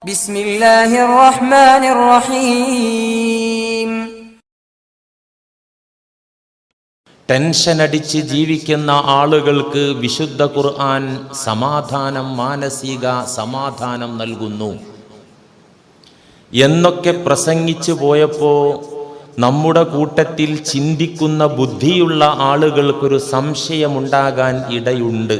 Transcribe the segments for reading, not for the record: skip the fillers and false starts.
ബിസ്മില്ലാഹിർ റഹ്മാനിർ റഹീം. ടെൻഷൻ അടിച്ച് ജീവിക്കുന്ന ആളുകൾക്ക് വിശുദ്ധ ഖുർആൻ സമാധാനം, മാനസിക സമാധാനം നൽകുന്നു എന്നൊക്കെ പ്രസംഗിച്ചു പോയപ്പോൾ നമ്മുടെ കൂട്ടത്തിൽ ചിന്തിക്കുന്ന ബുദ്ധിയുള്ള ആളുകൾക്കൊരു സംശയമുണ്ടാകാൻ ഇടയുണ്ട്.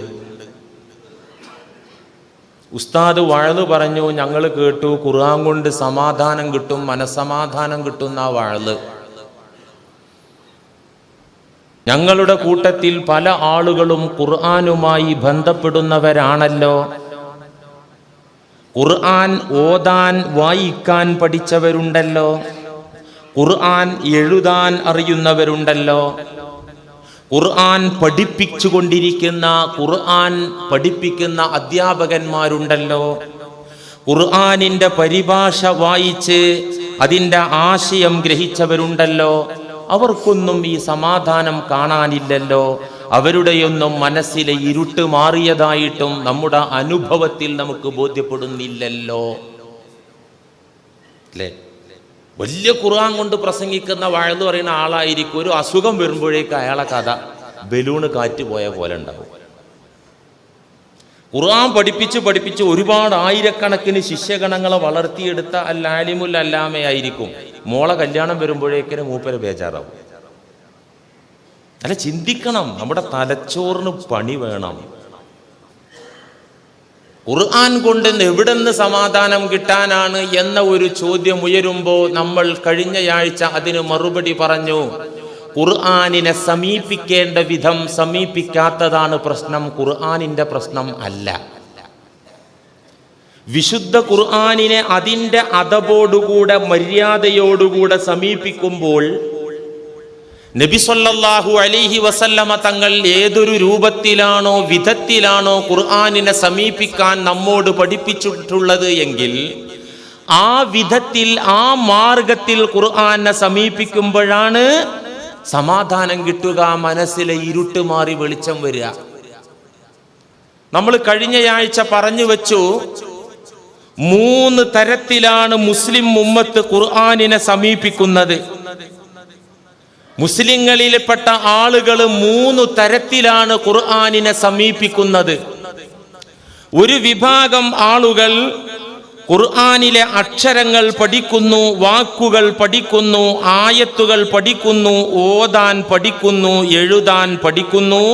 ഉസ്താദ് വഅ്ള് പറഞ്ഞു, ഞങ്ങൾ കേട്ടു, ഖുർആൻ കൊണ്ട് സമാധാനം കിട്ടും, മനസ്സമാധാനം കിട്ടുന്ന വഅ്ള്. ഞങ്ങളുടെ കൂട്ടത്തിൽ പല ആളുകളും ഖുർആനുമായി ബന്ധപ്പെടുന്നവരാണല്ലോ. ഖുർആൻ ഓതാൻ വായിക്കാൻ പഠിച്ചവരുണ്ടല്ലോ, ഖുർആൻ എഴുതാൻ അറിയുന്നവരുണ്ടല്ലോ, ഖുർആൻ പഠിപ്പിച്ചുകൊണ്ടിരിക്കുന്ന, ഖുർആൻ പഠിപ്പിക്കുന്ന അധ്യാപകന്മാരുണ്ടല്ലോ, ഖുർആനിൻ്റെ പരിഭാഷ വായിച്ച് അതിൻ്റെ ആശയം ഗ്രഹിച്ചവരുണ്ടല്ലോ. അവർക്കൊന്നും ഈ സമാധാനം കാണാനില്ലല്ലോ. അവരുടെയൊന്നും മനസ്സിലെ ഇരുട്ട് മാറിയതായിട്ടും നമ്മുടെ അനുഭവത്തിൽ നമുക്ക് ബോധ്യപ്പെടുന്നില്ലല്ലോ. അല്ലേ? വലിയ ഖുർആൻ കൊണ്ട് പ്രസംഗിക്കുന്ന വഅ്ള് പറയുന്ന ആളായിരിക്കും. ഒരു അസുഖം വരുമ്പോഴേക്ക് അയാളെ കഥ ബലൂണ് കാറ്റ് പോയ പോലെ ഉണ്ടാവും. ഖുർആൻ പഠിപ്പിച്ച് ഒരുപാട് ആയിരക്കണക്കിന് ശിഷ്യഗണങ്ങളെ വളർത്തിയെടുത്ത അൽ-ആലിമുൽ അല്ലാമയായിരിക്കും. മോളെ കല്യാണം വരുമ്പോഴേക്കിന് മൂപ്പര് ബേജാറാവും. അല്ല, ചിന്തിക്കണം, നമ്മുടെ തലച്ചോറിന് പണി വേണം. ഖുർആൻ കൊണ്ട് എവിടെന്ന് സമാധാനം കിട്ടാനാണ് എന്ന ഒരു ചോദ്യം ഉയരുമ്പോൾ നമ്മൾ കഴിഞ്ഞയാഴ്ച അതിന് മറുപടി പറഞ്ഞു. ഖുർആനിനെ സമീപിക്കേണ്ട വിധം സമീപിക്കാത്തതാണ് പ്രശ്നം, ഖുർആനിന്റെ പ്രശ്നം അല്ല. വിശുദ്ധ ഖുർആനിനെ അതിൻ്റെ അദബോടുകൂടെ, മര്യാദയോടുകൂടെ സമീപിക്കുമ്പോൾ നബി സല്ലല്ലാഹു അലൈഹി വസല്ലമ തങ്ങൾ ഏതൊരു രൂപത്തിലാണോ, വിധത്തിലാണോ ഖുർആനിനെ സമീപിക്കാൻ നമ്മോട് പഠിപ്പിച്ചിട്ടുള്ളത് എങ്കിൽ ആ വിധത്തിൽ, ആ മാർഗത്തിൽ ഖുർആനെ സമീപിക്കുമ്പോഴാണ് സമാധാനം കിട്ടുക, മനസ്സിലെ ഇരുട്ട് മാറി വെളിച്ചം വരിക. നമ്മൾ കഴിഞ്ഞയാഴ്ച പറഞ്ഞു വെച്ചു, 3 തരത്തിലാണ് മുസ്ലിം ഉമ്മത്ത് ഖുർആനിനെ സമീപിക്കുന്നത്. മുസ്ലിങ്ങളിൽപ്പെട്ട ആളുകൾ 3 തരത്തിലാണ് ഖുർആനിനെ സമീപിക്കുന്നത്. ഒരു വിഭാഗം ആളുകൾ ഖുർആനിലെ അക്ഷരങ്ങൾ പഠിക്കുന്നു, വാക്കുകൾ പഠിക്കുന്നു, ആയത്തുകൾ പഠിക്കുന്നു, ഓതാൻ പഠിക്കുന്നു, എഴുതാൻ പഠിക്കുന്നു,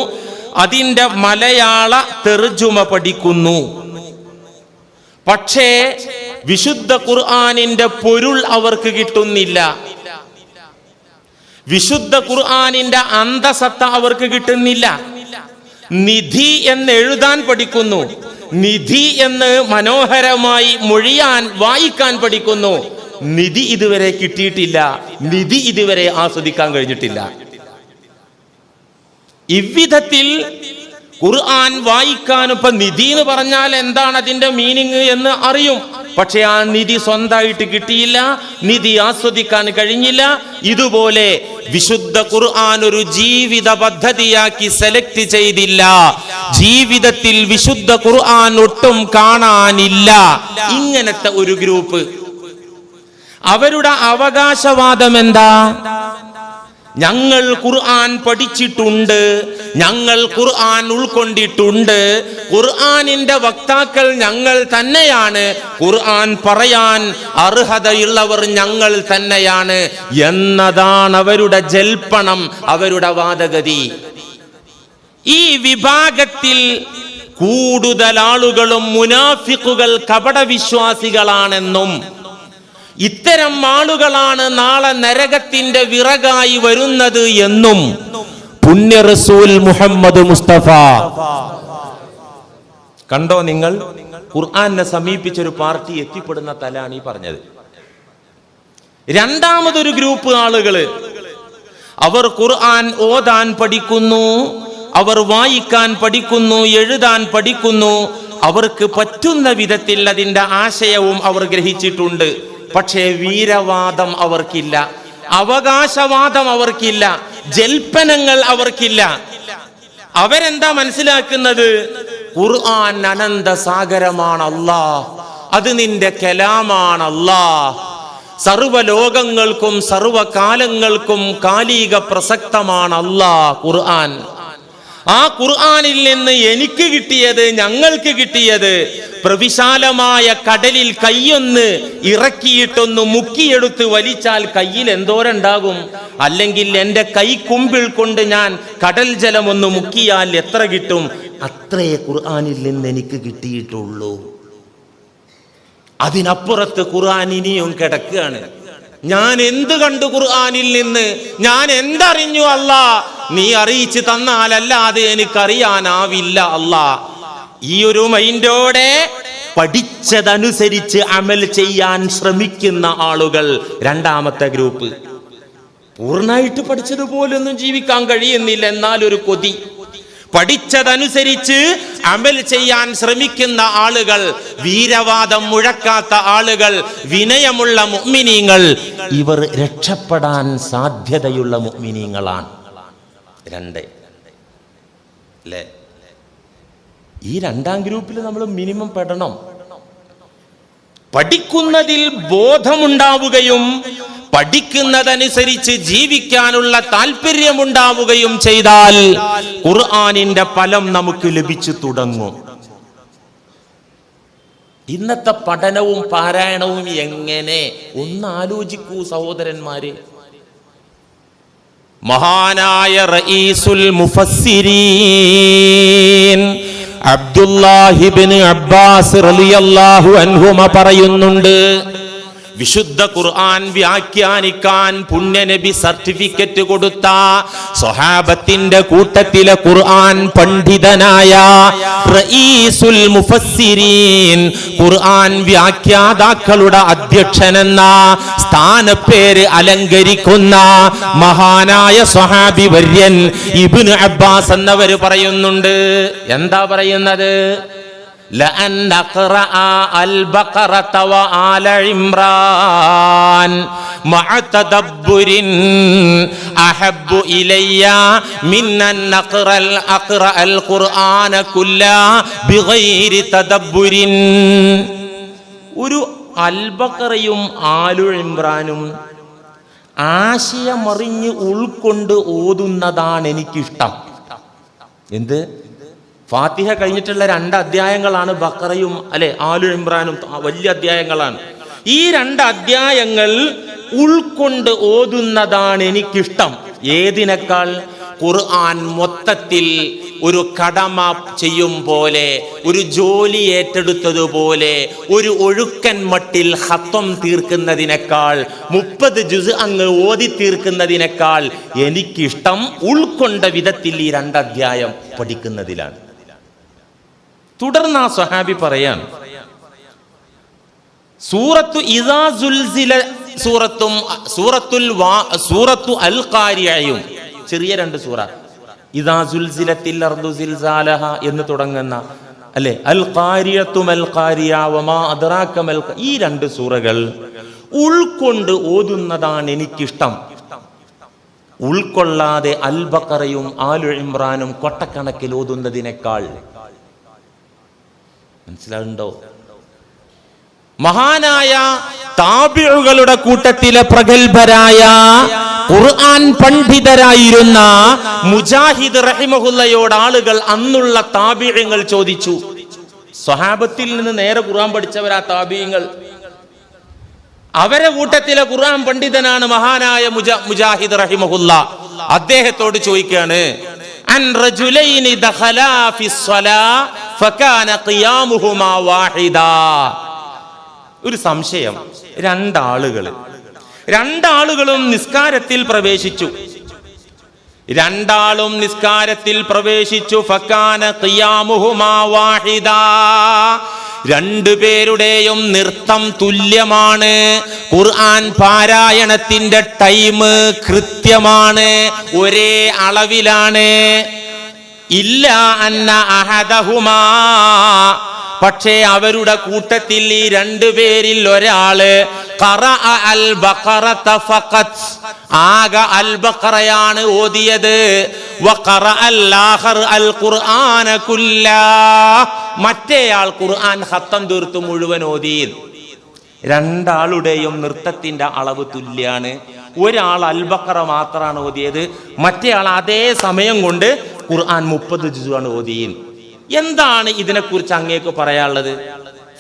അതിൻ്റെ മലയാള തർജുമ പഠിക്കുന്നു. പക്ഷേ വിശുദ്ധ ഖുർആനിന്റെ പൊരുൾ അവർക്ക് കിട്ടുന്നില്ല. വിശുദ്ധ ഖുർആനിന്റെ അന്തസത്ത അവർക്ക് കിട്ടുന്നില്ല. നിധി എന്ന് എഴുതാൻ പഠിക്കുന്നു, നിധി എന്ന് മനോഹരമായി മൊഴിയാൻ, വായിക്കാൻ പഠിക്കുന്നു. നിധി ഇതുവരെ കിട്ടിയിട്ടില്ല, നിധി ഇതുവരെ ആസ്വദിക്കാൻ കഴിഞ്ഞിട്ടില്ല. ഇவ்விധത്തിൽ ഖുർആൻ വായിക്കാനും, ഇപ്പൊ നിധി എന്ന് പറഞ്ഞാൽ എന്താണ് അതിന്റെ മീനിങ് എന്ന് അറിയും, പക്ഷെ ആ നിധി സ്വന്തമായിട്ട് കിട്ടിയില്ല, നിധി ആസ്വദിക്കാൻ കഴിഞ്ഞില്ല. ഇതുപോലെ വിശുദ്ധ ഖുർആൻ ഒരു ജീവിത പദ്ധതിയാക്കി സെലക്ട് ചെയ്തില്ല. ജീവിതത്തിൽ വിശുദ്ധ ഖുർആൻ ഒട്ടും കാണാനില്ല. ഇങ്ങനത്തെ ഒരു ഗ്രൂപ്പ്, അവരുടെ അവകാശവാദം എന്താ? ഞങ്ങൾ ഖുർആൻ പഠിച്ചിട്ടുണ്ട്, ഞങ്ങൾ ഖുർആൻ ഉൾക്കൊണ്ടിട്ടുണ്ട്, ഖുർആനിന്റെ വക്താക്കൾ ഞങ്ങൾ തന്നെയാണ്, ഖുർആൻ പറയാൻ അർഹതയുള്ളവർ ഞങ്ങൾ തന്നെയാണ് എന്നതാണ് അവരുടെ ജൽപ്പണം, അവരുടെ വാദഗതി. ഈ വിഭാഗത്തിൽ കൂടുതൽ ആളുകളും മുനാഫിഖുകൾ, കപടവിശ്വാസികളാണെന്നും ഇത്തരം ആളുകളാണ് നാളെ നരകത്തിന്റെ വിറകായി വരുന്നത് എന്നും പുണ്യ റസൂൽ മുഹമ്മദ് മുസ്തഫ. കണ്ടോ നിങ്ങൾ, ഖുർആനെ സമീപിച്ചൊരു പാർട്ടി എത്തിപ്പെടുന്ന തലാണ് ഈ പറഞ്ഞത്. രണ്ടാമതൊരു ഗ്രൂപ്പ് ആളുകള്, അവർ ഖുർആൻ ഓതാൻ പഠിക്കുന്നു, അവർ വായിക്കാൻ പഠിക്കുന്നു, എഴുതാൻ പഠിക്കുന്നു, അവർക്ക് പറ്റുന്ന വിധത്തിൽ അതിൻ്റെ ആശയവും അവർ ഗ്രഹിച്ചിട്ടുണ്ട്. പക്ഷേ വീരവാദം അവർക്കില്ല, അവകാശവാദം അവർക്കില്ല, ജൽപ്പനങ്ങൾ അവർക്കില്ല. അവരെന്താ മനസ്സിലാക്കുന്നത്? ഖുർആൻ അനന്ത സാഗരമാണ്. അത് നിന്റെ കലാമാണ് അല്ലാഹ്. സർവലോകങ്ങൾക്കും സർവകാലങ്ങൾക്കും കാലിക പ്രസക്തമാണ് അല്ലാഹ് ഖുർആൻ. ആ ഖുർആനിൽ നിന്ന് എനിക്ക് കിട്ടിയത്, ഞങ്ങൾക്ക് കിട്ടിയത്, പ്രവിശാലമായ കടലിൽ കൈയൊന്ന് ഇറക്കിയിട്ടൊന്ന് മുക്കിയെടുത്ത് വലിച്ചാൽ കയ്യിൽ എന്തോരുണ്ടാകും? അല്ലെങ്കിൽ എൻ്റെ കൈക്കുമ്പിൾ കൊണ്ട് ഞാൻ കടൽ ജലം ഒന്ന് മുക്കിയാൽ എത്ര കിട്ടും? അത്രേ ഖുർആനിൽ നിന്ന് എനിക്ക് കിട്ടിയിട്ടുള്ളൂ. അതിനപ്പുറത്ത് ഖുർആൻ ഇനിയും കിടക്കുകയാണ്. ഞാൻ എന്ത് കണ്ടു ഖുർആനിൽ നിന്ന്? ഞാൻ എന്തറിഞ്ഞു അല്ലാ? നീ അറിയിച്ചു തന്നാലല്ലാതെ എനിക്കറിയാനാവില്ല അല്ലാ. ഈ ഒരു മൈൻഡോടെ പഠിച്ചതനുസരിച്ച് അമൽ ചെയ്യാൻ ശ്രമിക്കുന്ന ആളുകൾ രണ്ടാമത്തെ ഗ്രൂപ്പ്. പൂർണ്ണമായിട്ട് പഠിച്ചതുപോലൊന്നും ജീവിക്കാൻ കഴിയുന്നില്ല, എന്നാലൊരു കൊതി. പഠിച്ചതനുസരിച്ച് അമൽ ചെയ്യാൻ ശ്രമിക്കുന്ന ആളുകൾ, വീരവാദം മുഴക്കാത്ത ആളുകൾ, വിനയമുള്ള മുഅ്മിനീങ്ങൾ, ഇവർ രക്ഷപ്പെടാൻ സാധ്യതയുള്ള മുഅ്മിനീങ്ങളാണ്. രണ്ട് അല്ലേ? ഈ രണ്ടാം ഗ്രൂപ്പിൽ നമ്മൾ മിനിമം പെടണം. പഠിക്കുന്നതിൽ ബോധമുണ്ടാവുകയും പഠിക്കുന്നതനുസരിച്ച് ജീവിക്കാനുള്ള താല്പര്യമുണ്ടാവുകയും ചെയ്താൽ ഖുർആനിന്റെ ഫലം നമുക്ക് ലഭിച്ചു തുടങ്ങും. ഇന്നത്തെ പഠനവും പാരായണവും എങ്ങനെ ഒന്ന് ആലോചിക്കൂ സഹോദരന്മാരെ. മഹാനായ റഈസുൽ മുഫസ്സിരീൻ അബ്ദുല്ലാഹി ഇബ്നു അബ്ബാസ് റളിയല്ലാഹു അൻഹുമ പറയുന്നുണ്ട്, വിശുദ്ധ ഖുർആൻ വ്യാഖ്യാനിക്കാൻ പുണ്യനബി സർട്ടിഫിക്കറ്റ് കൊടുത്ത സ്വഹാബത്തിന്റെ കൂട്ടത്തിലെ ഖുർആൻ പണ്ഡിതനായ റഈസുൽ മുഫസ്സിരീൻ, ഖുർആൻ വ്യാഖ്യാതാക്കളുടെ അധ്യക്ഷനെന്ന സ്ഥാനപ്പേര് അലങ്കരിക്കുന്ന മഹാനായ സ്വഹാബി വര്യൻ ഇബ്നു അബ്ബാസ് എന്നവർ പറയുന്നുണ്ട്. എന്താ പറയുന്നത്? لأن أقرأ البقرة وآل عمران مع تدبر أحب إلي من أن أقرأ القرآن كله بغير تدبر. ഒരു അൽബഖറയും ആലു ഇമ്രാനും ആശയമറിഞ്ഞ് ഉൾക്കൊണ്ട് ഓതുന്നതാണ് എനിക്കിഷ്ടം. എന്ത്? ഫാത്തിഹ കഴിഞ്ഞിട്ടുള്ള 2 അധ്യായങ്ങളാണ് ബഖറയും അല്ലെ ആലു ഇമ്രാനും, വലിയ അധ്യായങ്ങളാണ്. ഈ 2 അധ്യായങ്ങൾ ഉൾക്കൊണ്ട് ഓതുന്നതാണ് എനിക്കിഷ്ടം. ഏതിനേക്കാൾ? ഖുർആൻ മൊത്തത്തിൽ ഒരു കടമ ചെയ്യും പോലെ, ഒരു ജോലി ഏറ്റെടുത്തതുപോലെ, ഒരു ഒഴുക്കൻ മട്ടിൽ ഖത്ം തീർക്കുന്നതിനേക്കാൾ, 30 ജുസ് അങ്ങ് ഓതി തീർക്കുന്നതിനേക്കാൾ എനിക്കിഷ്ടം ഉൾക്കൊണ്ട വിധത്തിൽ ഈ 2 അധ്യായം പഠിക്കുന്നതിലാണ്. തുടർന്ന് ആ സ്വഹാബി പറയാൻ, സൂറത്തു ഇദാ സുൽസില സൂറത്തും സൂറത്തു അൽ ഖാരിയയും, ചെറിയ 2 സൂറ, ഇദാ സുൽസിലത്തിൽ അർദു സിൽസാലഹ എന്ന് തുടങ്ങുന്ന അല്ലെ, അൽ ഖാരിയത്തു മൽ ഖാരിയ വമാ അദ്റാക മൽ, ഈ 2 സൂറകൾ ഉൾക്കൊണ്ട് ഓതുന്നതാണ് എനിക്കിഷ്ടം. ഉൾക്കൊള്ളാതെ അൽ ബഖറയും ആലു ഇമ്രാനും കൊട്ടക്കണക്കിൽ ഓതുന്നതിനേക്കാൾ. മനസ്സിലാവുണ്ടോ? മഹാനായ താബിഉകളുടെ കൂട്ടത്തിലെ പ്രഗൽഭരായ ഖുർആൻ പണ്ഡിതരായിരുന്ന മുജാഹിദ് റഹിമഹുല്ലയോട് ആളുകൾ, അന്നുള്ള താബിഈങ്ങൾ ചോദിച്ചു. സ്വഹാബത്തിൽ നിന്ന് നേരെ ഖുർആൻ പഠിച്ചവരാ താബിഈങ്ങൾ. അവരെ കൂട്ടത്തിലെ ഖുർആൻ പണ്ഡിതനാണ് മഹാനായ മുജാഹിദ് റഹിമഹുല്ല. അദ്ദേഹത്തോട് ചോദിക്കുകയാണ്, അൻ റജുലൈനി ദഖലാ ഫിസ്സലാ ഫകാന ഖിയാമുഹുമാ വാഹിദാ. ഒരു സംശയം. 2 ആളുകളും നിസ്കാരത്തിൽ പ്രവേശിച്ചു. 2 നിസ്കാരത്തിൽ പ്രവേശിച്ചു. ഫകാന ഖിയാമുഹുമാ വാഹിദാ. 2 പേരുടെയും നൃത്തം തുല്യമാണ്. ഖുർആൻ പാരായണത്തിന്റെ ടൈം കൃത്യമാണ്, ഒരേ അളവിലാണ്. ഇല്ല അന്ന അഹദഹുമാ, പക്ഷേ അവരുടെ കൂട്ടത്തിൽ ഈ 2 പേരിൽ ഒരാള് ഖറഅ അൽ ബഖറത ഫഖത്ത്, ആകെ അൽ ബഖറയാണ് ഓതിയത്. വഖറഅ അൽ ആഖർ അൽ ഖുർആന കുല്ലാ, മറ്റേയാൾ ഖുർആൻ ഖത്തം തീർത്തു മുഴുവൻ ഓതി. രണ്ടാളുടെയും നൃത്തത്തിന്റെ അളവ് തുല്യാണ്. ഒരാൾ അൽ ബഖറ മാത്രമാണ് ഓതിയത്, മറ്റേയാൾ അതേ സമയം കൊണ്ട് ഖുർആൻ 30 ജുസാണ് ഓതിയത്. എന്താണ് ഇതിനെക്കുറിച്ച് അങ്ങേക്ക് പറയാനുള്ളത്?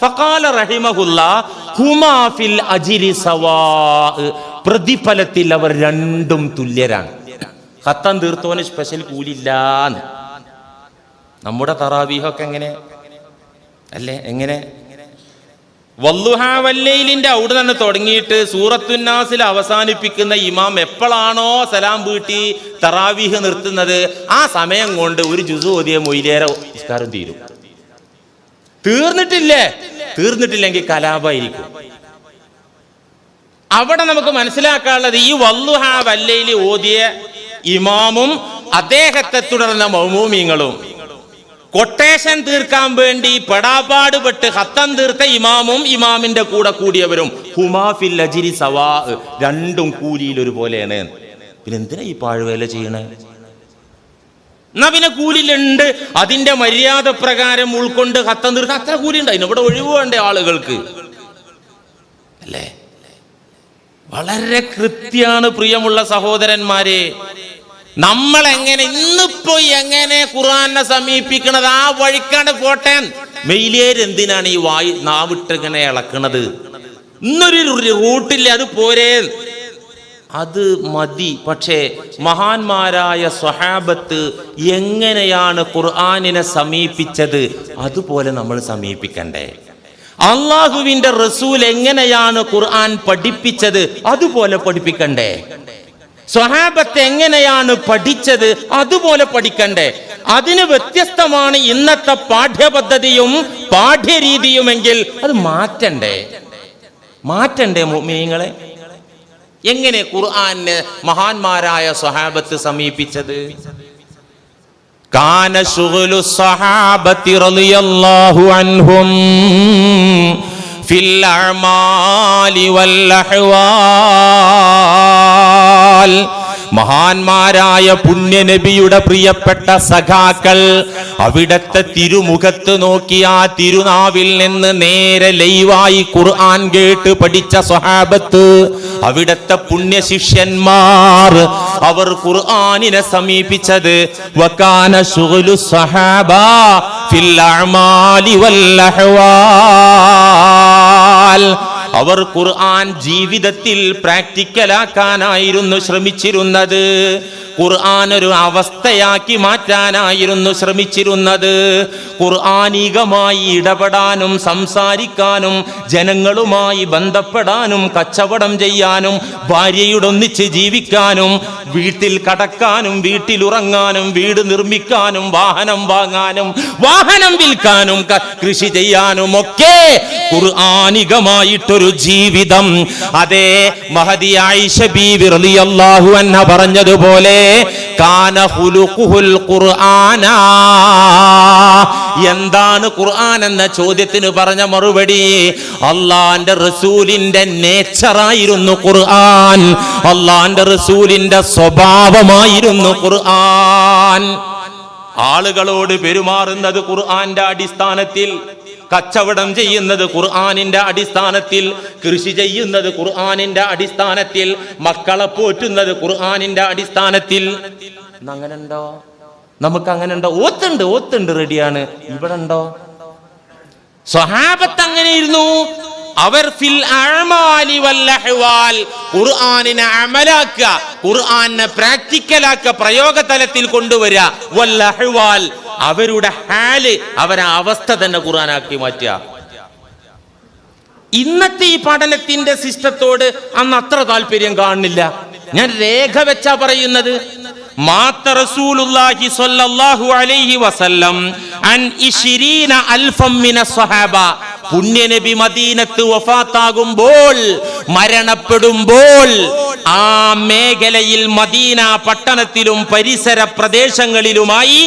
ഫഖാല റഹിമഹുല്ലാ ഹുമാ ഫിൽ അജ്രി സവാ, പ്രതിഫലത്തിൽ അവർ രണ്ടും തുല്യരാണ്. ഖത്തം തീർത്തോന് സ്പെഷ്യൽ കൂലില്ലാന്ന്. നമ്മുടെ തറാവീഹൊക്കെ എങ്ങനെ അല്ലേ? എങ്ങനെ വല്ലുഹാ വല്ലൈലിന്റെ അവിടെ നിന്ന് തുടങ്ങിയിട്ട് സൂറത്തുന്നാസിൽ അവസാനിപ്പിക്കുന്ന ഇമാം എപ്പോഴാണോ സലാം വീട്ടി തറാവീഹ് നിർത്തുന്നത്, ആ സമയം കൊണ്ട് ഒരു ജുസു ഓതിയ മൊയ്ലേറെ നിസ്കാരം തീരും. തീർന്നിട്ടില്ലെങ്കിൽ കലാപായിരിക്കും. അവിടെ നമുക്ക് മനസ്സിലാക്കാനുള്ളത്, ഈ വല്ലുഹാ വല്ലൈലി ഓതിയ ഇമാമും അദ്ദേഹത്തെ തുടർന്ന മൗമൂമിങ്ങളും കൊട്ടേഷൻ തീർക്കാൻ വേണ്ടി പെടാപാടുപെട്ട് ഖത്തം തീർത്ത ഇമാമും ഇമാമിന്റെ കൂടെ കൂടിയവരും ഹുമാ ഫിൽ അജ്രി സവാ, രണ്ടും കൂലിയിൽ ഒരുപോലെയാണ്. പിന്നെ എന്തിനാ ഈ പാഴ്വേല ചെയ്യണേ? എന്നാ പിന്നെ കൂലിയിലുണ്ട്, അതിന്റെ മര്യാദ പ്രകാരം ഉൾക്കൊണ്ട് ഖത്തം തീർക്കാൻ അത്ര കൂലി ഉണ്ടായിരുന്നു. ഇവിടെ ഒഴിവ് വേണ്ട ആളുകൾക്ക് അല്ലേ? വളരെ കൃത്യാണ് പ്രിയമുള്ള സഹോദരന്മാരെ. നമ്മൾ എങ്ങനെ ഇന്നിപ്പോ എങ്ങനെ ഖുർആനെ സമീപിക്കണത്, ആ വഴിക്കാണ് പോട്ടെ. മെയിലേര് എന്തിനാണ് ഈ നാവിട്ടിങ്ങനെ ഇളക്കണത്? ഇന്നൊരു റൂട്ടില്ല, അത് പോരേ, അത് മതി. പക്ഷേ മഹാന്മാരായ സ്വഹാബത്ത് എങ്ങനെയാണ് ഖുർആനിനെ സമീപിച്ചത്, അതുപോലെ നമ്മൾ സമീപിക്കണ്ടേ? അള്ളാഹുവിന്റെ റസൂൽ എങ്ങനെയാണ് ഖുർആൻ പഠിപ്പിച്ചത്, അതുപോലെ പഠിപ്പിക്കണ്ടേ? സ്വഹാബത്ത് എങ്ങനെയാണ് പഠിച്ചത്, അതുപോലെ പഠിക്കണ്ടേ? അതിന് വ്യത്യസ്തമാണ് ഇന്നത്തെ പാഠ്യപദ്ധതിയും പാഠ്യരീതിയുമെങ്കിൽ അത് മാറ്റണ്ടേ മുഅ്മിനീങ്ങളെ? എങ്ങനെ ഖുർആനെ മഹാന്മാരായ സ്വഹാബത്ത് സമീപിച്ചത്? കാന ശുഗ്ലു സ്വഹാബത്തി റളിയല്ലാഹു അൻഹും ഫിൽ അഅമാലി വൽ അഹ്വാൽ. മഹാന്മാരായ പുണ്യനബിയുടെ പ്രിയപ്പെട്ട സഖാക്കൾ അവിടത്തെ തിരുമുഖത്ത് നോക്കി ആ തിരുനാവിൽ നിന്ന് നേരെ ലൈവായി ഖുർആൻ കേട്ട് പഠിച്ച സ്വഹാബത്ത്, അവിടത്തെ പുണ്യ ശിഷ്യന്മാർ, അവർ ഖുർആനിനെ സമീപിച്ചത് വകാന ശുഗ്ലു സ്വഹാബ ഫിൽ അഅമാലി വൽ അഹ്വാൽ. അവർ ഖുർആൻ ജീവിതത്തിൽ പ്രാക്ടിക്കലാക്കാനായിരുന്നു ശ്രമിച്ചിരുന്നത്. ഖുർആൻ ഒരു അവസ്ഥയാക്കി മാറ്റാനായിരുന്നു ശ്രമിച്ചിരുന്നത്. ഖുർആനികമായി ഇടപെടാനും സംസാരിക്കാനും ജനങ്ങളുമായി ബന്ധപ്പെടാനും കച്ചവടം ചെയ്യാനും ഭാര്യയോടൊന്നിച്ച് ജീവിക്കാനും വീട്ടിൽ കടക്കാനും വീട്ടിലുറങ്ങാനും വീട് നിർമ്മിക്കാനും വാഹനം വാങ്ങാനും വാഹനം വിൽക്കാനും കൃഷി ചെയ്യാനും ഒക്കെ ഖുർആനികമായിട്ടൊരു ജീവിതം. അതേ മഹദി ആയിഷ ബീവി റളിയല്ലാഹു അൻഹ പറഞ്ഞതുപോലെ കാന ഖുലുഖുൽ ഖുർആന. എന്താണ് ഖുർആൻ എന്ന ചോദ്യത്തിന് പറഞ്ഞ മറുപടി അള്ളാന്റെ റസൂലിന്റെ നേച്ചറായിരുന്നു ഖുർആൻ, അള്ളാന്റെ റസൂലിന്റെ സ്വഭാവമായിരുന്നു ഖുർആൻ. ആളുകളോട് പെരുമാറുന്നത് ഖുർആന്റെ അടിസ്ഥാനത്തിൽ, കച്ചവടം ചെയ്യുന്നത് ഖുർആനിന്റെ അടിസ്ഥാനത്തിൽ, കൃഷി ചെയ്യുന്നത് ഖുർആനിന്റെ അടിസ്ഥാനത്തിൽ, മക്കളെ പോറ്റുന്നത് ഖുർആനിന്റെ അടിസ്ഥാനത്തിൽ. അങ്ങനെ ഉണ്ടോ? നമുക്ക് അങ്ങനെ ഉണ്ടോ? ഓത്തുണ്ട് റെഡിയാണ്. ഇവിടെ ഉണ്ടോ? സ്വഹാബത്ത് അങ്ങനെയിരുന്നു. അവർ ഫിൽ അഅമാലി വൽ അഹ്വാൽ, ഖുർആനിനെ അമലാക്കുക, ഖുർആനെ പ്രാക്ടിക്കലാക്കുക, പ്രയോഗതലത്തിൽ കൊണ്ടുവരിക. വൽ അഹ്വാൽ, അവരുടെ ഹാല്, അവരെ അവസ്ഥ തന്നെ ഖുർആനാക്കി മാറ്റുക. ഇന്നത്തെ ഈ പഠനത്തിന്റെ സിസ്റ്റത്തോട് അന്ന് അത്ര താല്പര്യം കാണുന്നില്ല. ഞാൻ രേഖ വെച്ചാ പറയുന്നത്. മാത്ത റസൂലുള്ളാഹി സ്വല്ലല്ലാഹു അലൈഹി വസല്ലം അൻ 20,000 മിന സ്വഹാബ. പുണ്യനബി മദീനത്ത് വഫാത്താകുമ്പോൾ, മരണപ്പെടുമ്പോൾ, ആ മേഖലയിൽ മദീന പട്ടണത്തിലും പരിസര പ്രദേശങ്ങളിലുമായി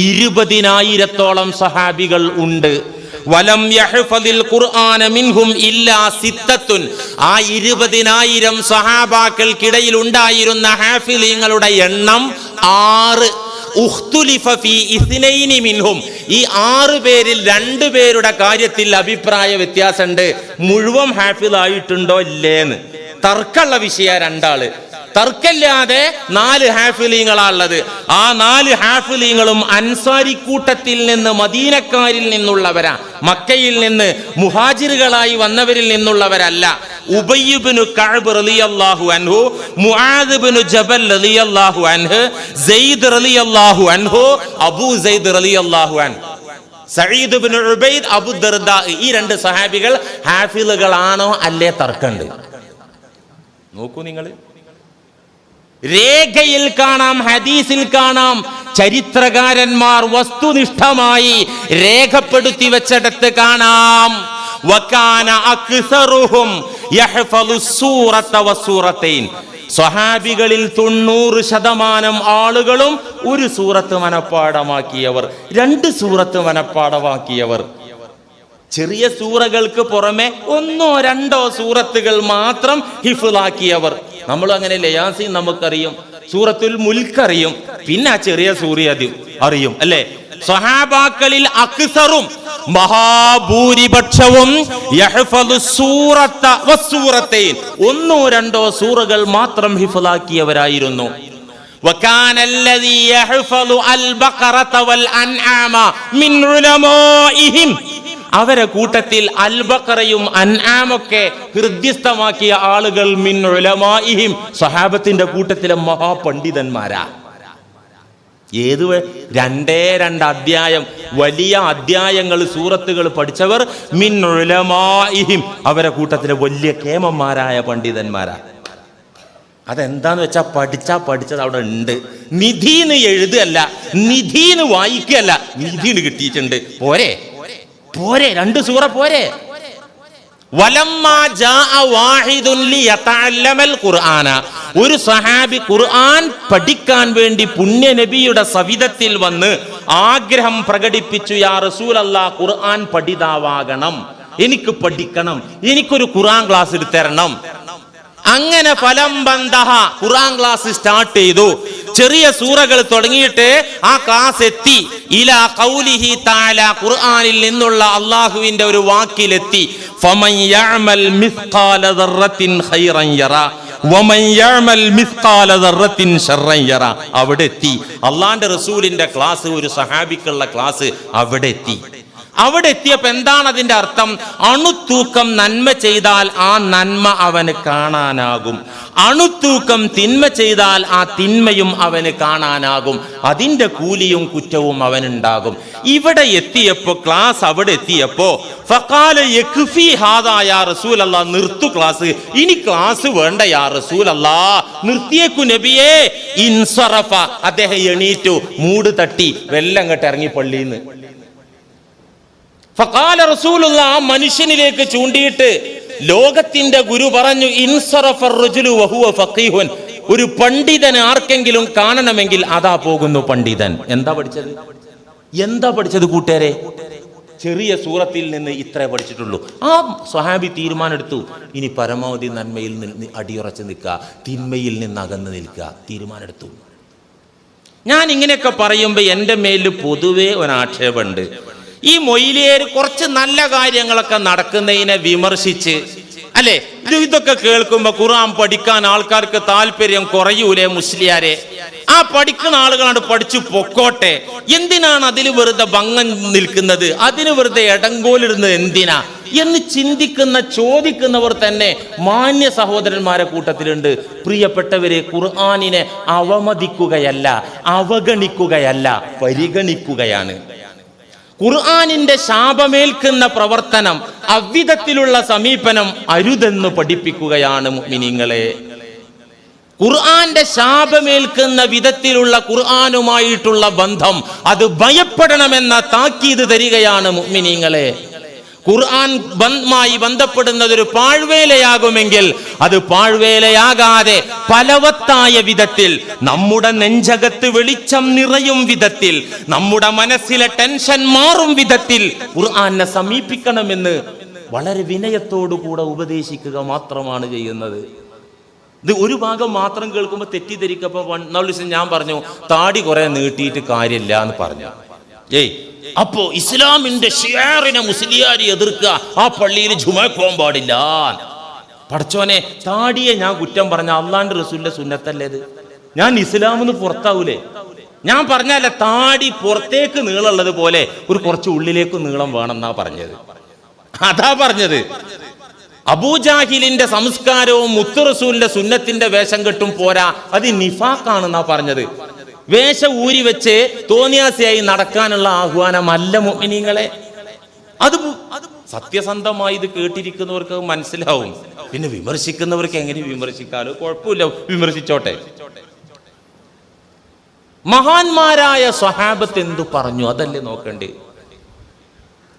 20,000-ഓളം സഹാബികൾ ഉണ്ട്. വലം യഹ്ഫദിൽ ഖുർആന മിൻഹും ഇല്ലാ സിത്തത്തുൻ. ആ 20,000 സ്വഹാബാക്കൾക്കിടയിൽ ഉണ്ടായിരുന്ന ഹാഫിളീങ്ങളുടെ എണ്ണം 6. ഉഖ്തുലിഫ ഫീ ഇസ്നൈനി മിൻഹും. ഈ 6 പേരിൽ 2 പേരുടെ കാര്യത്തിൽ അഭിപ്രായ വ്യത്യാസമുണ്ട്. മുഴുവൻ ഹാഫിളായിട്ടുണ്ടോ ഇല്ലേന്ന് തർക്കമുള്ള വിഷയ 2 ആള്. തർക്കമില്ലാതെ 4 ഹാഫിളീങ്ങളാണുള്ളത്. ആ 4 ഹാഫിളീങ്ങളും അൻസാരി കൂട്ടത്തിൽ നിന്ന്, മദീനക്കാരിൽ നിന്നുള്ളവരാ. മക്കയിൽ നിന്ന് മുഹാജിറുകളായി വന്നവരിൽ നിന്നുള്ളവരല്ല. ഉബയ്യ് ഇബ്നു കഅബ് റളിയല്ലാഹു അൻഹു, മുആദ് ഇബ്നു ജബൽ റളിയല്ലാഹു അൻഹു, സെയ്ദ് റളിയല്ലാഹു അൻഹു, അബൂ സെയ്ദ് റളിയല്ലാഹു അൻഹു, സഈദ് ഇബ്നു ഉബൈദ്, അബൂ ദർദാ. ഈ 2 സഹാബികൾ ഹാഫിളുകളാണോ അല്ലേ തർക്കമുണ്ട്. നോക്കൂ നിങ്ങൾ, രേഖയിൽ കാണാം, ഹദീസിൽ കാണാം, ചരിത്രകാരന്മാർ വസ്തുനിഷ്ഠമായി രേഖപ്പെടുത്തി വെച്ചിടത്ത് കാണാം. വകാന അക്സറുഹും യഹ്ഫളു സൂറത വസൂറതൈൻ. സ്വഹാബികളിൽ 90% ആളുകളും ഒരു സൂറത്ത് മനപ്പാഠമാക്കിയവർ, 2 സൂറത്ത് മനപ്പാഠമാക്കിയവർ. ചെറിയ സൂറകൾക്ക് പുറമെ 1-2 സൂറത്തുകൾ മാത്രം ഹിഫ്ളാക്കിയവർ. നമ്മൾ അങ്ങനെയല്ലേ, യാസീൻ നമുക്കറിയും, സൂറത്തുൽ മുൽക്ക് അറിയും, പിന്നെ ആ ചെറിയ സൂറ അറിയും അല്ലേ. സ്വഹാബാക്കളിൽ അക്സറും, മഹാഭൂരിപക്ഷവും യഹ്ഫളു സൂറത വസൂറതൈൻ, 1-2 സൂറകൾ മാത്രം ഹിഫ്ളാക്കിയവരായിരുന്നു. വകാന അല്ലദീ യഹ്ഫളു അൽ ബഖറത വൽ അൻആമ മിൻ ഉലമാഇഹിം. അവരെ കൂട്ടത്തിൽ അൽ ബഖറയും അൻആമൊക്കെ ഹൃദ്യസ്ഥമാക്കിയ ആളുകൾ മിൻ ഉലമാഇഹിം, സ്വഹാബത്തിന്റെ കൂട്ടത്തിലെ മഹാപണ്ഡിതന്മാരാ. ഏത് 2 അധ്യായം വലിയ അധ്യായങ്ങൾ സൂറത്തുകൾ പഠിച്ചവർ മിൻ ഉലമാഇഹിം, അവരെ കൂട്ടത്തിലെ വലിയ കേമന്മാരായ പണ്ഡിതന്മാരാ. അതെന്താന്ന് വെച്ചാൽ പഠിച്ചത് അവിടെ ഉണ്ട്. നിധിന്ന് എഴുതല്ല, നിധിന്ന് വായിക്കല്ല, നിധിന്ന് കിട്ടിയിട്ടുണ്ട്. പോരെ 2 സൂറ പോരെ. വലമ്മാ ജാഅ വാഹിദുൻ ലിയതഅല്ലമൽ ഖുർആന. ഒരു സഹാബി ഖുർആൻ പഠിക്കാൻ വേണ്ടി പുണ്യ നബിയുടെ സവിധത്തിൽ വന്ന് ആഗ്രഹം പ്രകടിപ്പിച്ചു, യാ റസൂലല്ലാഹ്, ഖുർആൻ പഠിതാവാകണം, എനിക്ക് പഠിക്കണം, എനിക്കൊരു ഖുർആൻ ക്ലാസ് എടുത്ത് തരണം. അങ്ങനെ ഫലം ബന്ധഹ, ഖുർആൻ ക്ലാസ് സ്റ്റാർട്ട് ചെയ്തു. ചെറിയ സൂറകൾ തുടങ്ങിയിട്ട് ആ ക്ലാസ് എത്തി ഇലാ ഖൗലിഹി തആല, ഖുർആനിൽ നിന്നുള്ള അല്ലാഹുവിന്റെ ഒരു വാക്കിലെത്തി, ഫമൻ യഅമൽ മിസ്ഖാല ദർറത്തിൻ ഖൈറൻ യറാ വമൻ യഅമൽ മിസ്ഖാല ദർറത്തിൻ ശർറൻ യറാ. അവിടെ എത്തി. അല്ലാഹുവിന്റെ റസൂലിന്റെ ക്ലാസ്, ഒരു സഹാബിക്കുള്ള ക്ലാസ് അവിടെ എത്തി. അവിടെ എത്തിയപ്പോൾ എന്താണ് അതിന്റെ അർത്ഥം? അണുത്തൂക്കം നന്മ ചെയ്താൽ ആ നന്മ അവന് കാണാനാകും, അണുത്തൂക്കം തിന്മ ചെയ്താൽ ആ തിന്മയും അവന് കാണാനാകും, അതിന്റെ കൂലിയും കുറ്റവും അവനുണ്ടാകും. ഇവിടെ എത്തിയപ്പോ, ക്ലാസ് അവിടെ എത്തിയപ്പോ, ഫഖാല യക്ഫി ഹാദാ യാ റസൂലല്ലാഹ്, നിർത്തു ക്ലാസ്, ഇനി ക്ലാസ് വേണ്ട യാ റസൂലല്ലാഹ്, നിർത്തിയേക്കു നബിയേ. ഇൻസറഫ, അദ്ദേഹം എണീറ്റു, മൂട് തട്ടി വെല്ലങ്ങട്ട് ഇറങ്ങി പള്ളിന്ന്. ഫഖാല റസൂലുള്ളാഹ്, ആ മനുഷ്യനിലേക്ക് ചൂണ്ടിയിട്ട് ലോകത്തിന്റെ ഗുരു പറഞ്ഞു, ഇൻസറഫർ റജുലു വഹുവ ഫഖീഹുൻ. ഒരു പണ്ഡിതനെ ആർക്കെങ്കിലും കാണണമെങ്കിൽ അതാ പോകുന്നു പണ്ഡിതൻ. എന്താ പഠിച്ചത് കൂട്ടുകാരെ? ചെറിയ സൂറത്തിൽ നിന്ന് ഇത്രേ പഠിച്ചിട്ടുള്ളൂ. ആ സ്വഹാബി തീരുമാനമെടുത്തു, ഇനി പരമാവധി നന്മയിൽ നിന്ന് അടിയുറച്ച് നിൽക്കുക, തിന്മയിൽ നിന്ന് അകന്ന് നിൽക്കുക, തീരുമാനമെടുത്തു. ഞാൻ ഇങ്ങനെയൊക്കെ പറയുമ്പോൾ എൻ്റെ മേലിൽ പൊതുവേ ഒരാക്ഷേപമുണ്ട്. ഈ മൊയ്ലിയേർ കുറച്ച് നല്ല കാര്യങ്ങളൊക്കെ നടക്കുന്നതിനെ വിമർശിച്ച്, അല്ലെ, ഇതൊക്കെ കേൾക്കുമ്പോ ഖുർആൻ പഠിക്കാൻ ആൾക്കാർക്ക് താല്പര്യം കുറയൂലേ മുസ്ലിയാരെ? ആ പഠിക്കുന്ന ആളുകളാണ് പഠിച്ചു പൊക്കോട്ടെ, എന്തിനാണ് അതിൽ വെറുതെ ഭംഗം നിൽക്കുന്നത്, അതിന് വെറുതെ ഇടങ്കോലിടുന്നത് എന്തിനാ എന്ന് ചിന്തിക്കുന്ന, ചോദിക്കുന്നവർ തന്നെ മാന്യ സഹോദരന്മാരെ കൂട്ടത്തിലുണ്ട്. പ്രിയപ്പെട്ടവരെ, ഖുർആനിനെ അവമതിക്കുകയല്ല, അവഗണിക്കുകയല്ല, പരിഗണിക്കുകയാണ്. ഖുർആനിന്റെ ശാപമേൽക്കുന്ന പ്രവർത്തനം, അവിധത്തിലുള്ള സമീപനം അരുതെന്ന് പഠിപ്പിക്കുകയാണ് മുഅ്മിനീങ്ങളെ. ഖുർആന്റെ ശാപമേൽക്കുന്ന വിധത്തിലുള്ള ഖുർആനുമായിട്ടുള്ള ബന്ധം, അത് ഭയപ്പെടണമെന്ന താക്കീത് തരികയാണ് മുഅ്മിനീങ്ങളെ. ഖുർആനുമായി ബന്ധപ്പെടുന്നത് ഒരു പാഴ്വേലയാകുമെങ്കിൽ അത് പാഴ്വേലയാകാതെ ഫലവത്തായ വിധത്തിൽ, നമ്മുടെ നെഞ്ചകത്ത് വെളിച്ചം നിറയും വിധത്തിൽ, നമ്മുടെ മനസ്സിലെ ടെൻഷൻ മാറും വിധത്തിൽ ഖുർആനെ സമീപിക്കണമെന്ന് വളരെ വിനയത്തോടുകൂടെ ഉപദേശിക്കുക മാത്രമാണ് ചെയ്യുന്നത്. ഇത് ഒരു ഭാഗം മാത്രം കേൾക്കുമ്പോൾ തെറ്റിദ്ധരിക്കപ്പോൾ ഞാൻ പറഞ്ഞു താടി കുറെ നീട്ടിയിട്ട് കാര്യമില്ല എന്ന് പറഞ്ഞു. അപ്പോ ഇസ്ലാമിന്റെ ഷിയാറിനെ മുസ്ലിയാരി എതിർക്കുക, ആ പള്ളിയിൽ ജുമഅക്ക് പോകാൻ പാടില്ല. പടച്ചോനെ, താടിയെ ഞാൻ കുറ്റം പറഞ്ഞ അള്ളാന്റെ റസൂലിന്റെ സുന്നത്തല്ലേ ഇത്? ഞാൻ ഇസ്ലാമിന്ന് പുറത്താവൂലേ? ഞാൻ പറഞ്ഞാലേ താടി പുറത്തേക്ക് നീളമുള്ളത് പോലെ ഒരു കുറച്ച് ഉള്ളിലേക്ക് നീളം വേണമെന്നാ പറഞ്ഞത്. അതാ പറഞ്ഞത്. അബൂജാഹിലിന്റെ സംസ്കാരവും മുത്ത് റസൂലിന്റെ സുന്നത്തിന്റെ വേഷം കെട്ടും പോരാ, അത് നിഫാഖാണെന്നാ പറഞ്ഞത്. വേഷ ഊരി വെച്ച് തോന്നിയാസിയായി നടക്കാനുള്ള ആഹ്വാനമല്ല മുഅ്മിനീങ്ങളെ. അത് സത്യസന്ധമായി ഇത് കേട്ടിരിക്കുന്നവർക്ക് മനസ്സിലാവും. പിന്നെ വിമർശിക്കുന്നവർക്ക് എങ്ങനെ വിമർശിക്കാലോ? കുഴപ്പമില്ല, വിമർശിച്ചോട്ടെ. മഹാന്മാരായ സ്വഹാബത്ത് എന്തു പറഞ്ഞു അതല്ലേ നോക്കണ്ടേ?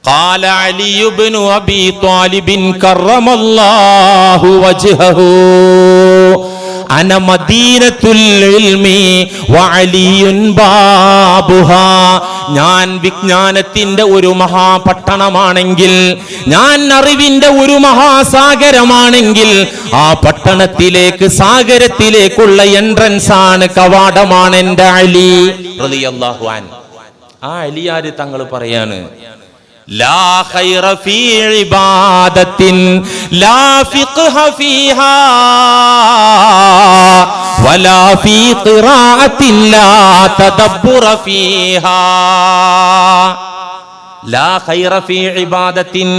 قال علي بن أبي طالب كرم الله وجهه أنا مدينة العلم وعلي بابها. ഞാൻ വിജ്ഞാനത്തിന്റെ ഒരു മഹാപട്ടണമാണെങ്കിൽ, ഞാൻ അറിവിന്റെ ഒരു മഹാസാഗരമാണെങ്കിൽ, ആ പട്ടണത്തിലേക്ക്, സാഗരത്തിലേക്കുള്ള എൻട്രൻസ് ആണ്, കവാടമാണ് എൻ്റെ അലി റളിയല്ലാഹു അൻഹു. ആ അലിയാര് തങ്ങൾ പറയാണ്, ലാ ഖൈറ ഫീ ഇബാദത്തിൻ ലാ ഫിഖ്ഹ ഫീഹാ വലാ ഫീ ഖിറാഅത്തിൻ ലാ തദബ്ബുറ ഫീഹാ. ലാ ഖൈറ ഫീ ഇബാദത്തിൻ,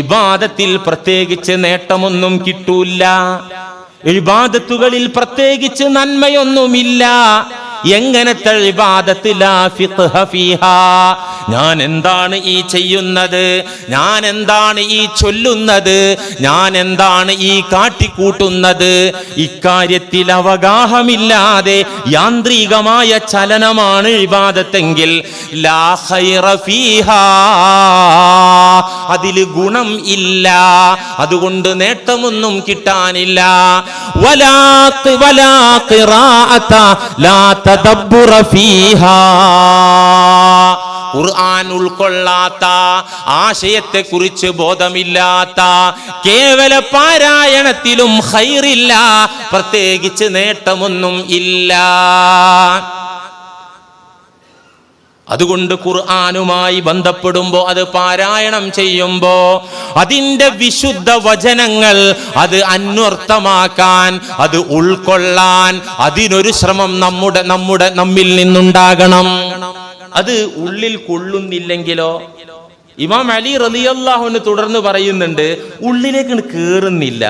ഇബാദത്തിൽ പ്രത്യേകിച്ച് നേട്ടമൊന്നും കിട്ടൂല, ഇബാദത്തുകളിൽ പ്രത്യേകിച്ച് നന്മയൊന്നുമില്ല. എങ്ങനത്തെ ഇബാദത്ത്? ലാ ഫിഖ്ഹ ഫീഹാ, ഞാൻ എന്താണ് ഈ ചെയ്യുന്നത്, ഞാൻ എന്താണ് ഈ ചൊല്ലുന്നത്, ഞാൻ എന്താണ് ഈ കാട്ടിക്കൂട്ടുന്നത്, ഇക്കാര്യത്തിൽ അവഗാഹമില്ലാതെ യാന്ത്രികമായ ചലനമാണ് ഇബാദത്തെങ്കിൽ ലാ ഖൈറ ഫീഹാ, അതിൽ ഗുണം ഇല്ല, അതുകൊണ്ട് നേട്ടമൊന്നും കിട്ടാനില്ല. വലാ ഖിറാഅത ലാ തദബ്ബുറ ഫീഹാ, ഖുർആൻ ഉൾക്കൊള്ളാത്ത, ആശയത്തെ കുറിച്ച് ബോധമില്ലാത്ത കേവല പാരായണത്തിലും ഖൈറില്ല, പ്രത്യേകിച്ച് നേട്ടമൊന്നും ഇല്ല. അതുകൊണ്ട് ഖുർആനുമായി ബന്ധപ്പെടുമ്പോ, അത് പാരായണം ചെയ്യുമ്പോ അതിന്റെ വിശുദ്ധ വചനങ്ങൾ അത് അന്വർത്ഥമാക്കാൻ, അത് ഉൾക്കൊള്ളാൻ, അതിനൊരു ശ്രമം നമ്മിൽ നിന്നുണ്ടാകണം. അത് ഉള്ളിൽ കൊള്ളുന്നില്ലെങ്കിലോ? ഇമാം അലി റളിയല്ലാഹു അൻഹു തുടർന്ന് പറയുന്നുണ്ട്, ഉള്ളിലേക്ക് കേറുന്നില്ല.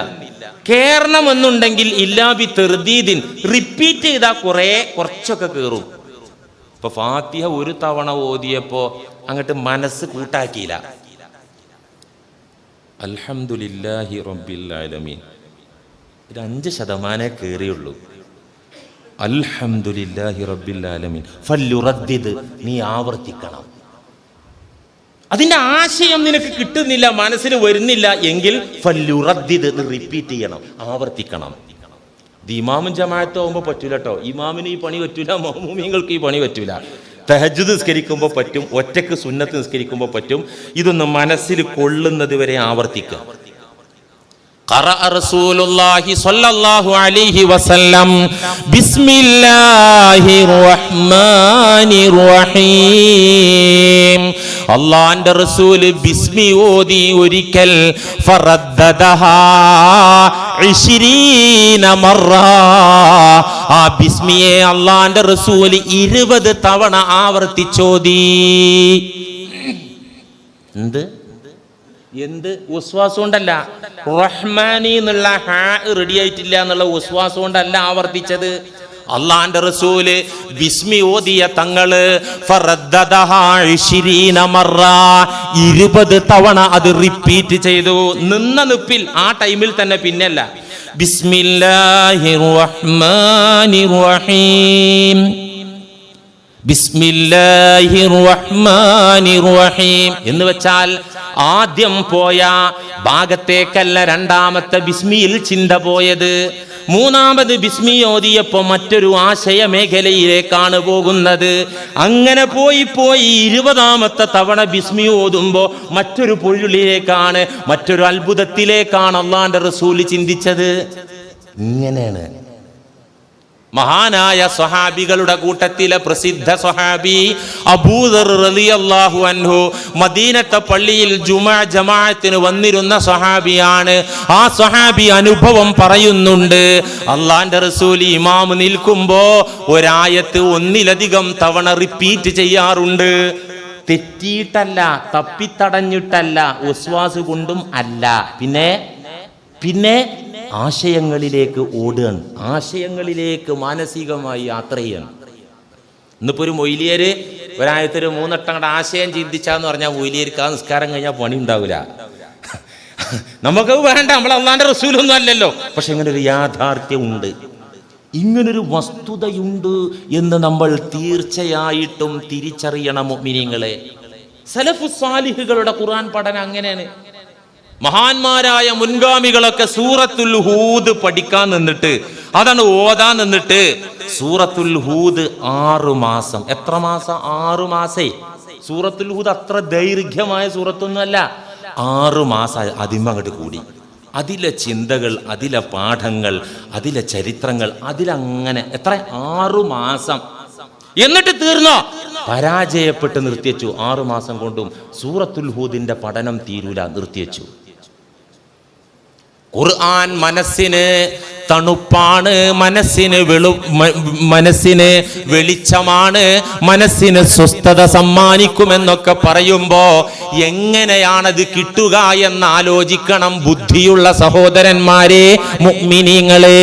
കേറണമെന്നുണ്ടെങ്കിൽ ഇല്ലാ ബി തർദീദിൻ, റിപ്പീറ്റ് ചെയ്താൽ കുറച്ചൊക്കെ കേറും. ഇപ്പൊ ഫാത്തിഹ ഒരു തവണ ഓതിയപ്പോ അങ്ങോട്ട് മനസ്സ് കൂട്ടാക്കിയില്ല. അൽഹംദുലില്ലാഹി റബ്ബിൽ ആലമീൻ, ഇത് 5% കേറിയുള്ളൂ. അൽഹംദുലില്ലാഹി റബ്ബിൽ ആലമീൻ ഫല്യുറദ്ദിദ്, നീ ആവർത്തിക്കണം. അതിന്റെ ആശയം നിനക്ക് കിട്ടുന്നില്ല, മനസ്സിൽ വരുന്നില്ല എങ്കിൽ ഫല്യുറദ്ദിദ്, റിപ്പീറ്റ് ചെയ്യണം, ആവർത്തിക്കണം. ഇത് ഇമാമും ജമാഅത്തും ആവുമ്പോൾ പറ്റൂല കേട്ടോ. ഇമാമിന് ഈ പണി പറ്റൂല, മഅ്മൂമീങ്ങൾക്ക് ഈ പണി പറ്റൂല. തഹജ്ജുദ് നിസ്കരിക്കുമ്പോൾ പറ്റും, ഒറ്റക്ക് സുന്നത്ത് നിസ്കരിക്കുമ്പോൾ പറ്റും. ഇതൊന്ന് മനസ്സിൽ കൊള്ളുന്നത് വരെ ആവർത്തിക്കുക. ഖറഅ റസൂലുള്ളാഹി സ്വല്ലല്ലാഹു അലൈഹി വസല്ലം ബിസ്മില്ലാഹിർ റഹ്മാനിർ റഹീം. അല്ലാഹുവിന്റെ റസൂൽ ബിസ്മി ഓതി ഒരിക്കൽ, ഫറദ്ദദഹാ 20 മറ, ആ ബിസ്മിയെ അല്ലാഹുവിന്റെ റസൂൽ 20 തവണ ആവർത്തിച്ചോതി. എന്ത് ഉസ്വാസം കൊണ്ടല്ല, റഹ്മാനി എന്നുള്ള ഹാ റെഡി ആയിട്ടില്ല എന്നുള്ള ഉസ്വാസം കൊണ്ടല്ല ആവർത്തിച്ചത്. അള്ളാന്റെ റസൂല് ബിസ്മി ഓതിയ തങ്ങള് ഫറദ്ദദഹാ 20 മറ, 20 തവണ അത് റിപ്പീറ്റ് ചെയ്തു. നിന്ന നിപ്പിൽ, ആ ടൈമിൽ തന്നെ, പിന്നല്ല. ബിസ്മില്ലാഹിർ റഹ്മാനിർ റഹീം, ബിസ്മില്ലാഹിർ റഹ്മാനിർ റഹീം എന്ന് വെച്ചാൽ ആദ്യം പോയ ഭാഗത്തേക്കല്ല രണ്ടാമത്തെ ബിസ്മിയിൽ ചിന്ത പോയത്. മൂന്നാമത് ബിസ്മി ഓതിയപ്പോ മറ്റൊരു ആശയ മേഖലയിലേക്കാണ് പോകുന്നത്. അങ്ങനെ പോയി 20ാമത്തെ തവണ ബിസ്മി ഓതുമ്പോ മറ്റൊരു പൊരുളിലേക്കാണ്, മറ്റൊരു അത്ഭുതത്തിലേക്കാണ് അള്ളാന്റെ റസൂൽ ചിന്തിച്ചത്. ഇങ്ങനെയാണ് മഹാനായ സ്വഹാബികളുടെ കൂട്ടത്തിലെ പ്രസിദ്ധ സ്വഹാബി അബൂദർ റളിയല്ലാഹു അൻഹു മദീനത്തെ പള്ളിയിൽ ജമാഅത്തിന് വന്നിരുന്ന സ്വഹാബിയാണ്. ആ സ്വഹാബി അനുഭവം പറയുന്നുണ്ട്. അള്ളാന്റെ റസൂൽ ഇമാം നിൽക്കുമ്പോ ഒരായത്ത് ഒന്നിലധികം തവണ റിപ്പീറ്റ് ചെയ്യാറുണ്ട്. തെറ്റിയിട്ടല്ല, തപ്പിത്തടഞ്ഞിട്ടല്ല, ഉസ്വാസ് കൊണ്ടും അല്ല, പിന്നെ ആശയങ്ങളിലേക്ക് ഓടുകയാണ്, ആശയങ്ങളിലേക്ക് മാനസികമായി യാത്ര ചെയ്യണം. ഇന്നിപ്പോ ഒരു മൊയ്ലിയര് ഒരായത്തൊരു 3 വട്ടം ആശയം ചിന്തിച്ചാന്ന് പറഞ്ഞാൽ മൊയ്ലിയർക്ക് ആ നിസ്കാരം കഴിഞ്ഞാൽ പണി ഉണ്ടാവില്ല. നമുക്ക് വേണ്ട, നമ്മൾ അള്ളാന്റെ റസൂലൊന്നും അല്ലല്ലോ. പക്ഷെ ഇങ്ങനൊരു യാഥാർത്ഥ്യം ഉണ്ട്, ഇങ്ങനൊരു വസ്തുതയുണ്ട് എന്ന് നമ്മൾ തീർച്ചയായിട്ടും തിരിച്ചറിയണം മുഅ്മിനീങ്ങളെ. സലഫു സാലിഹുകളുടെ ഖുർആൻ പഠനം അങ്ങനെയാണ്. മഹാന്മാരായ മുൻഗാമികളൊക്കെ സൂറത്തുൽ ഹൂദ് പഠിക്കാൻ നിന്നിട്ട്, അതാണ് ഓതാൻ നിന്നിട്ട്, സൂറത്തുൽ ഹൂദ് 6 മാസം. എത്ര മാസം? 6 മാസേ. സൂറത്തുൽ ഹൂദ് അത്ര ദൈർഘ്യമായ സൂറത്തൊന്നുമല്ല. 6 മാസം അതിമങ്ങോട്ട് കൂടി, അതിലെ ചിന്തകൾ, അതിലെ പാഠങ്ങൾ, അതിലെ ചരിത്രങ്ങൾ, അതിലങ്ങനെ എത്ര 6 മാസം. എന്നിട്ട് തീർന്നോ? പരാജയപ്പെട്ട് നിർത്തിവെച്ചു. 6 മാസം കൊണ്ടും സൂറത്തുൽ ഹൂദിന്റെ പഠനം തീരൂല, നിർത്തിവെച്ചു. ഖുർആൻ മനസ്സിന് തണുപ്പാണ്, മനസ്സിന് വെളിച്ചമാണ്, മനസ്സിന് സ്വസ്ഥത സമ്മാനിക്കുമെന്നൊക്കെ പറയുമ്പോ എങ്ങനെയാണത് കിട്ടുക എന്ന് ആലോചിക്കണം ബുദ്ധിയുള്ള സഹോദരന്മാരെ, മുഅ്മിനീങ്ങളെ.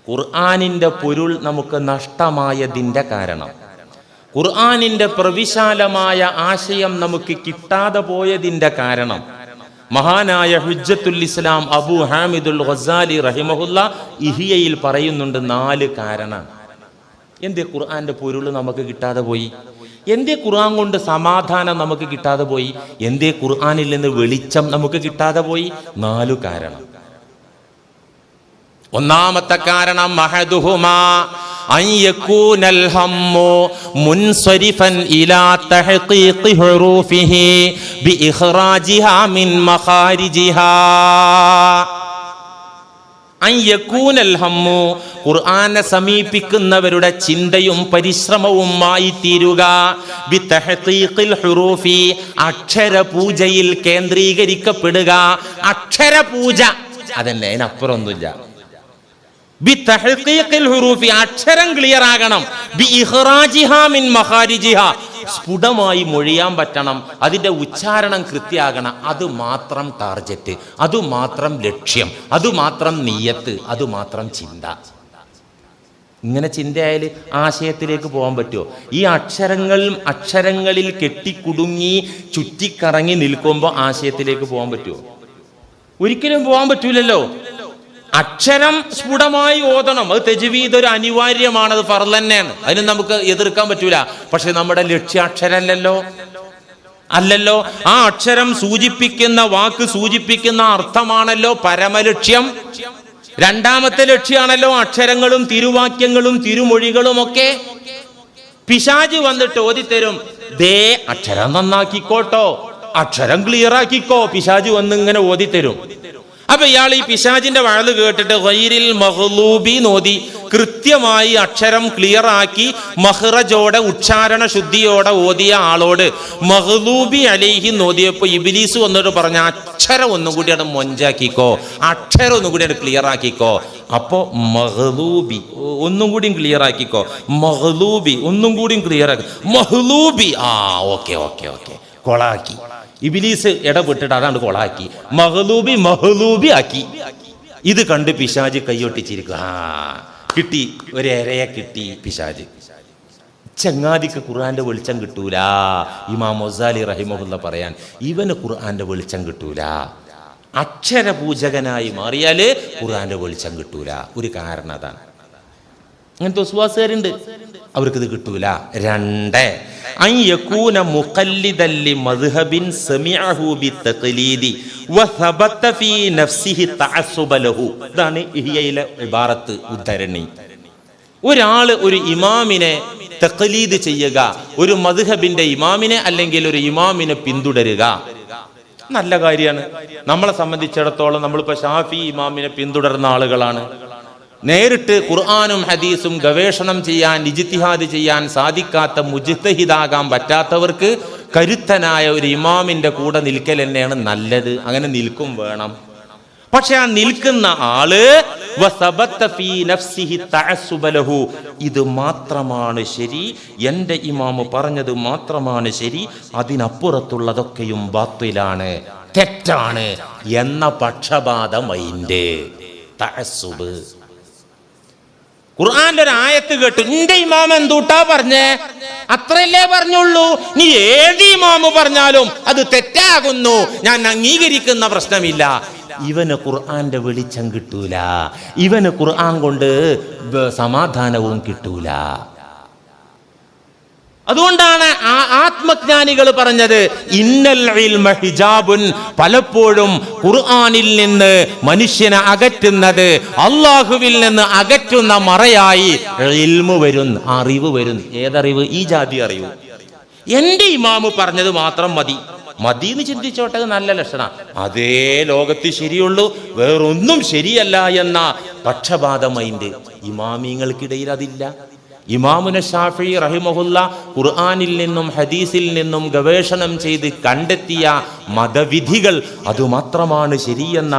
ഖുർആനിന്റെ പൊരുൾ നമുക്ക് നഷ്ടമായതിന്റെ കാരണം, ഖുർആനിന്റെ പ്രവിശാലമായ ആശയം നമുക്ക് കിട്ടാതെ പോയതിന്റെ കാരണം, മഹാനായ ഹുജ്ജത്തുൽ ഇസ്ലാം അബൂ ഹാമിദുൽ ഗസാലി റഹിമഹുല്ല ഇഹിയയിൽ പറയുന്നുണ്ട് 4 കാരണം. എന്തേ ഖുർആന്റെ പൊരുൾ നമുക്ക് കിട്ടാതെ പോയി? എന്തേ ഖുർആൻ കൊണ്ട് സമാധാനം നമുക്ക് കിട്ടാതെ പോയി? എന്തേ ഖുർആനിൽ നിന്ന് വെളിച്ചം നമുക്ക് കിട്ടാതെ പോയി? 4 കാരണം. ഒന്നാമത്തെ കാരണം മഹദുഹുമാ അൻ യകൂനൽ ഹമ്മു മുൻസരിഫൻ ഇലാ തഹ്ഖീഖി ഹുറൂഫിഹി ബിഇഖ്റാജിഹാ മിൻ മഖാരിജിഹാ. അൻ യകൂനൽ ഹമ്മു, ഖുർആനെ സമീപിക്കുന്നവരുടെ ചിന്തയും പരിശ്രമവുമായി തീരുക, ബിതഹ്ഖീഖിൽ ഹുറൂഫി, അക്ഷരപൂജയിൽ കേന്ദ്രീകരിക്കപ്പെടുക. അക്ഷരപൂജ അതന്നെ, അതിനപ്പുറമൊന്നുമില്ല. ബിതഹ്ഖീഖിൽ ഹുറൂഫി, അക്ഷരം ക്ലിയർ ആകണം. ബിഇഖ്റാജിഹാ മിൻ മഖാരിജിഹാ, സ്ഫുടമായി മൊഴിയാൻ പറ്റണം, അതിന്റെ ഉച്ചാരണം കൃത്യമാകണം. അത് മാത്രം ടാർഗറ്റ്, അതുമാത്രം ലക്ഷ്യം, അതുമാത്രം നിയ്യത്ത്, അതുമാത്രം ചിന്ത. ഇങ്ങനെ ചിന്തയായാൽ ആശയത്തിലേക്ക് പോകാൻ പറ്റുമോ? ഈ അക്ഷരങ്ങളിൽ കെട്ടിക്കുടുങ്ങി ചുറ്റിക്കറങ്ങി നിൽക്കുമ്പോൾ ആശയത്തിലേക്ക് പോകാൻ പറ്റുമോ? ഒരിക്കലും പോകാൻ പറ്റൂലല്ലോ. അക്ഷരം സ്ഫുടമായി ഓതണം, അത് തജ്വീദ് ഒരു അനിവാര്യമാണ്, അത് ഫർള് തന്നെയാണ്, അതിന് നമുക്ക് എതിർക്കാൻ പറ്റൂല. പക്ഷെ നമ്മുടെ ലക്ഷ്യാക്ഷരമല്ലല്ലോ, അല്ലല്ലോ. ആ അക്ഷരം സൂചിപ്പിക്കുന്ന വാക്ക് സൂചിപ്പിക്കുന്ന അർത്ഥമാണല്ലോ പരമലക്ഷ്യം. രണ്ടാമത്തെ ലക്ഷ്യമാണല്ലോ അക്ഷരങ്ങളും തിരുവാക്യങ്ങളും തിരുമൊഴികളും ഒക്കെ. പിശാച് വന്നിട്ട് ഓതിത്തരും, ദേ അക്ഷരം നന്നാക്കിക്കോട്ടോ, അക്ഷരം ക്ലിയർ ആക്കിക്കോ, പിശാച് വന്ന് ഇങ്ങനെ ഓതിത്തരും. അപ്പൊ ഇയാൾ ഈ പിശാചിന്റെ വഴല് കേട്ടിട്ട് ഗൈരിൽ മഗ്ലൂബി നോതി, കൃത്യമായി അക്ഷരം ക്ലിയർ ആക്കി മഹ്റജോടെ ഉച്ചാരണ ശുദ്ധിയോടെ ഓതിയ ആളോട് മഗ്ലൂബി അലൈഹി നോദിയപ്പോ ഇബ്ലീസ് വന്നിട്ട് പറഞ്ഞ അക്ഷരം ഒന്നും കൂടി അത് മൊഞ്ചാക്കിക്കോ, അക്ഷരം ഒന്നും കൂടി അത് ക്ലിയർ ആക്കിക്കോ. അപ്പോ മഗ്ലൂബി ഒന്നും കൂടിയും ക്ലിയർ ആക്കിക്കോ, മഗ്ലൂബി ഒന്നും കൂടിയും ക്ലിയർ ആക്കി, മഹ്ലൂബി ഓക്കെ ഓക്കെ ഓക്കെ, കൊളാക്കി. ഇബ്ലീസ് ഇടപെട്ടിട്ട് അതാണ് കൊളാക്കി, മഹ്ലൂബി ആക്കി. ഇത് കണ്ട് പിശാച് കൈയൊട്ടിച്ചിരിക്കുക. കിട്ടി, ഒരു ഇരയെ കിട്ടി പിശാച്. ചങ്ങാതിക്ക് ഖുർആന്റെ വെളിച്ചം കിട്ടൂല. ഇമാം ഗസാലി റഹിമഹുല്ല പറയാൻ, ഇവന് ഖുർആന്റെ വെളിച്ചം കിട്ടൂല. അക്ഷരപൂജകനായി മാറിയാല് ഖുർആന്റെ വെളിച്ചം കിട്ടൂല. ഒരു കാരണം അതാണ്. അങ്ങനത്തെ വസ്വാസുകാരുണ്ട്, അവർക്കിത് കിട്ടൂല. 2 അൻ യകൂന മുഖല്ലിദൻ ലിമദ്ഹബിൻ സമിഅഹു ബിത്തഖ്ലീദി വസബത ഫീ നഫ്സിഹി തഅസ്സുബ ലഹു. ഇതാണ് ഇഹ്യയിലെ ഇബാറത്ത്, ഉദ്ധരണി. ഒരാള് ഒരു ഇമാമിനെ തഖ്ലീദ് ചെയ്യുക, ഒരു മദ്ഹബിന്റെ ഇമാമിനെ അല്ലെങ്കിൽ ഒരു ഇമാമിനെ പിന്തുടരുക, നല്ല കാര്യമാണ്. നമ്മളെ സംബന്ധിച്ചിടത്തോളം നമ്മളിപ്പോ ഷാഫി ഇമാമിനെ പിന്തുടർന്ന ആളുകളാണ്. നേരിട്ട് ഖുർആനും ഹദീസും ഗവേഷണം ചെയ്യാൻ, ഇജ്തിഹാദ് ചെയ്യാൻ സാധിക്കാത്ത, മുജ്തഹിദാകാൻ പറ്റാത്തവർക്ക് കരുത്തനായ ഒരു ഇമാമിന്റെ കൂടെ നിൽക്കൽ തന്നെയാണ് നല്ലത്. അങ്ങനെ നിൽക്കും വേണം. പക്ഷെ ആ നിൽക്കുന്ന ആള് ഇത് മാത്രമാണ് ശരി, എന്റെ ഇമാമ് പറഞ്ഞത് മാത്രമാണ് ശരി, അതിനപ്പുറത്തുള്ളതൊക്കെയും ബാത്തിലാണ്, തെറ്റാണ് എന്ന പക്ഷപാത മൈൻഡ്, തഅസ്സുബ്. ഖുർആന്റെ ഒരു ആയത്ത് കേട്ടു, നിന്റെ ഇമാം എന്തൂട്ടാ പറഞ്ഞേ, അത്രയല്ലേ പറഞ്ഞുള്ളൂ, നീ ഏത് ഇമാമ് പറഞ്ഞാലും അത് തെറ്റാകുന്നു, ഞാൻ അംഗീകരിക്കുന്ന പ്രശ്നമില്ല. ഇവന് ഖുർആന്റെ വെളിച്ചം കിട്ടൂല, ഇവന് ഖുർആൻ കൊണ്ട് സമാധാനവും കിട്ടൂല. അതുകൊണ്ടാണ് ആ ആത്മജ്ഞാനികൾ പറഞ്ഞത് ഇന്നൽ ഇൽമ ഹിജാബുൻ. പലപ്പോഴും ഖുർആനിൽ നിന്ന് മനുഷ്യനെ അകറ്റുന്നത്, അള്ളാഹുവിൽ നിന്ന് അകറ്റുന്ന മറയായി ഇൽമു വരും, അറിവ് വരും. ഏതറിവ്? ഈ ജാതി അറിവ്. എന്റെ ഇമാമ് പറഞ്ഞത് മാത്രം മതി എന്ന് ചിന്തിച്ചോട്ടെ, നല്ല ലക്ഷണം. അതേ ലോകത്ത് ശരിയുള്ളൂ, വേറൊന്നും ശരിയല്ല എന്ന പക്ഷപാത മൈൻഡ് ഇമാമിങ്ങൾക്കിടയിൽ അതില്ല. ഇമാമുന ശാഫിഈ റഹിമഹുല്ല ഖുർആനിൽ നിന്നും ഹദീസിൽ നിന്നും ഗവേഷണം ചെയ്ത് കണ്ടെത്തിയ മതവിധികൾ അതുമാത്രമാണ് ശരിയെന്ന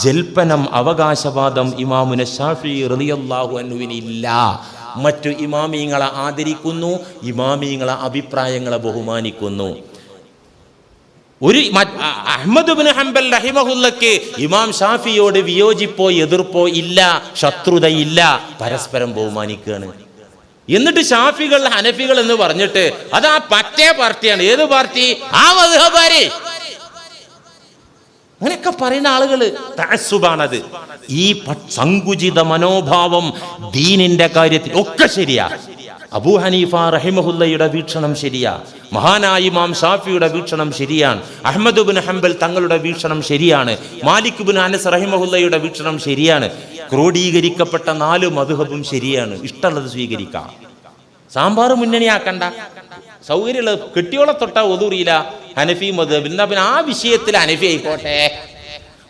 ജൽപ്പനം, അവകാശവാദം ഇമാമുന ശാഫിഈ റളിയല്ലാഹു അൻഹുവിനില്ല. മറ്റു ഇമാമിങ്ങളെ ആദരിക്കുന്നു, ഇമാമിങ്ങളെ അഭിപ്രായങ്ങളെ ബഹുമാനിക്കുന്നു. ഒരു അഹ്മദ് ഇബ്നു ഹംബൽ റഹിമഹുല്ലക്ക് ഇമാം ഷാഫിയോട് വിയോജിപ്പോ എതിർപ്പോ ഇല്ല, ശത്രുതയില്ല, പരസ്പരം ബഹുമാനിക്കുകയാണ്. എന്നിട്ട് ഷാഫികൾ ഹനഫികൾ എന്ന് പറഞ്ഞിട്ട് അത് ആ പറ്റേ പാർട്ടിയാണ്. ഏത് പാർട്ടി? ആ മദ്ഹബാരി. അങ്ങനെയൊക്കെ പറയുന്ന ആളുകള് തഅസ്സുബാണത്. ഈ സങ്കുചിത മനോഭാവം ദീനിന്റെ കാര്യത്തിൽ ഒക്കെ ശരിയാ. അബൂ ഹനീഫ റഹിമഹുല്ലയുടെ വീക്ഷണം ശരിയാ, മഹാനായ ഇമാം ഷാഫിയുടെ വീക്ഷണം ശരിയാണ്, അഹ്മദ് ഇബ്നു ഹംബൽ തങ്ങളുടെ വീക്ഷണം ശരിയാണ്, മാലിക് ഇബ്നു അനസ് റഹിമഹുല്ലയുടെ വീക്ഷണം ശരിയാണ്. ക്രോഡീകരിക്കപ്പെട്ട 4 മദ്ഹബും ശരിയാണ്. ഇഷ്ടമുള്ളത് സ്വീകരിക്കാം. സാമ്പാർ മുന്നണിയാക്കണ്ട, സൗകര്യമുള്ള കെട്ടിയോളെ തൊട്ട ഒതുറിയില്ല ഹനഫി മദ്ഹബ്, എന്നാ പിന്നെ ആ വിഷയത്തിൽ ഹനഫി ആയിക്കോട്ടെ.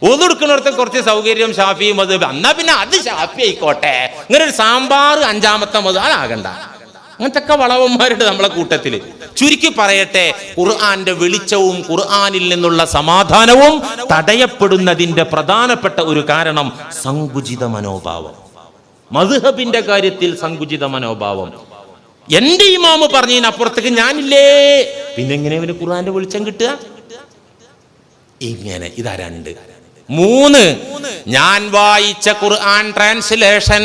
ഒതുടുക്കുന്നിടത്ത് കുറച്ച് സൗകര്യം ഷാഫി മദ്ഹബ്, എന്നാ പിന്നെ അത് ഷാഫി ആയിക്കോട്ടെ. ഇങ്ങനെ ഒരു സാമ്പാർ 5ാമത്തെ മദ്ഹബ് അതാകണ്ട. അങ്ങനത്തെ ഒക്കെ വളവന്മാരുണ്ട് നമ്മളെ കൂട്ടത്തില്. ചുരുക്കി പറയട്ടെ, ഖുർആന്റെ വെളിച്ചവും ഖുർആനിൽ നിന്നുള്ള സമാധാനവും തടയപ്പെടുന്നതിന്റെ പ്രധാനപ്പെട്ട ഒരു കാരണം സങ്കുചിത മനോഭാവം. മദ്ഹബിന്റെ കാര്യത്തിൽ സങ്കുചിത മനോഭാവം. എന്റെ ഇമാമ് പറഞ്ഞതിനപ്പുറത്തേക്ക് ഞാനില്ലേ, പിന്നെ എങ്ങനെ ഇവന് ഖുർആന്റെ വെളിച്ചം കിട്ടുക? ഇങ്ങനെ. ഇതാ 2. 3 ഞാൻ വായിച്ച ഖുർആൻ ട്രാൻസ്ലേഷൻ,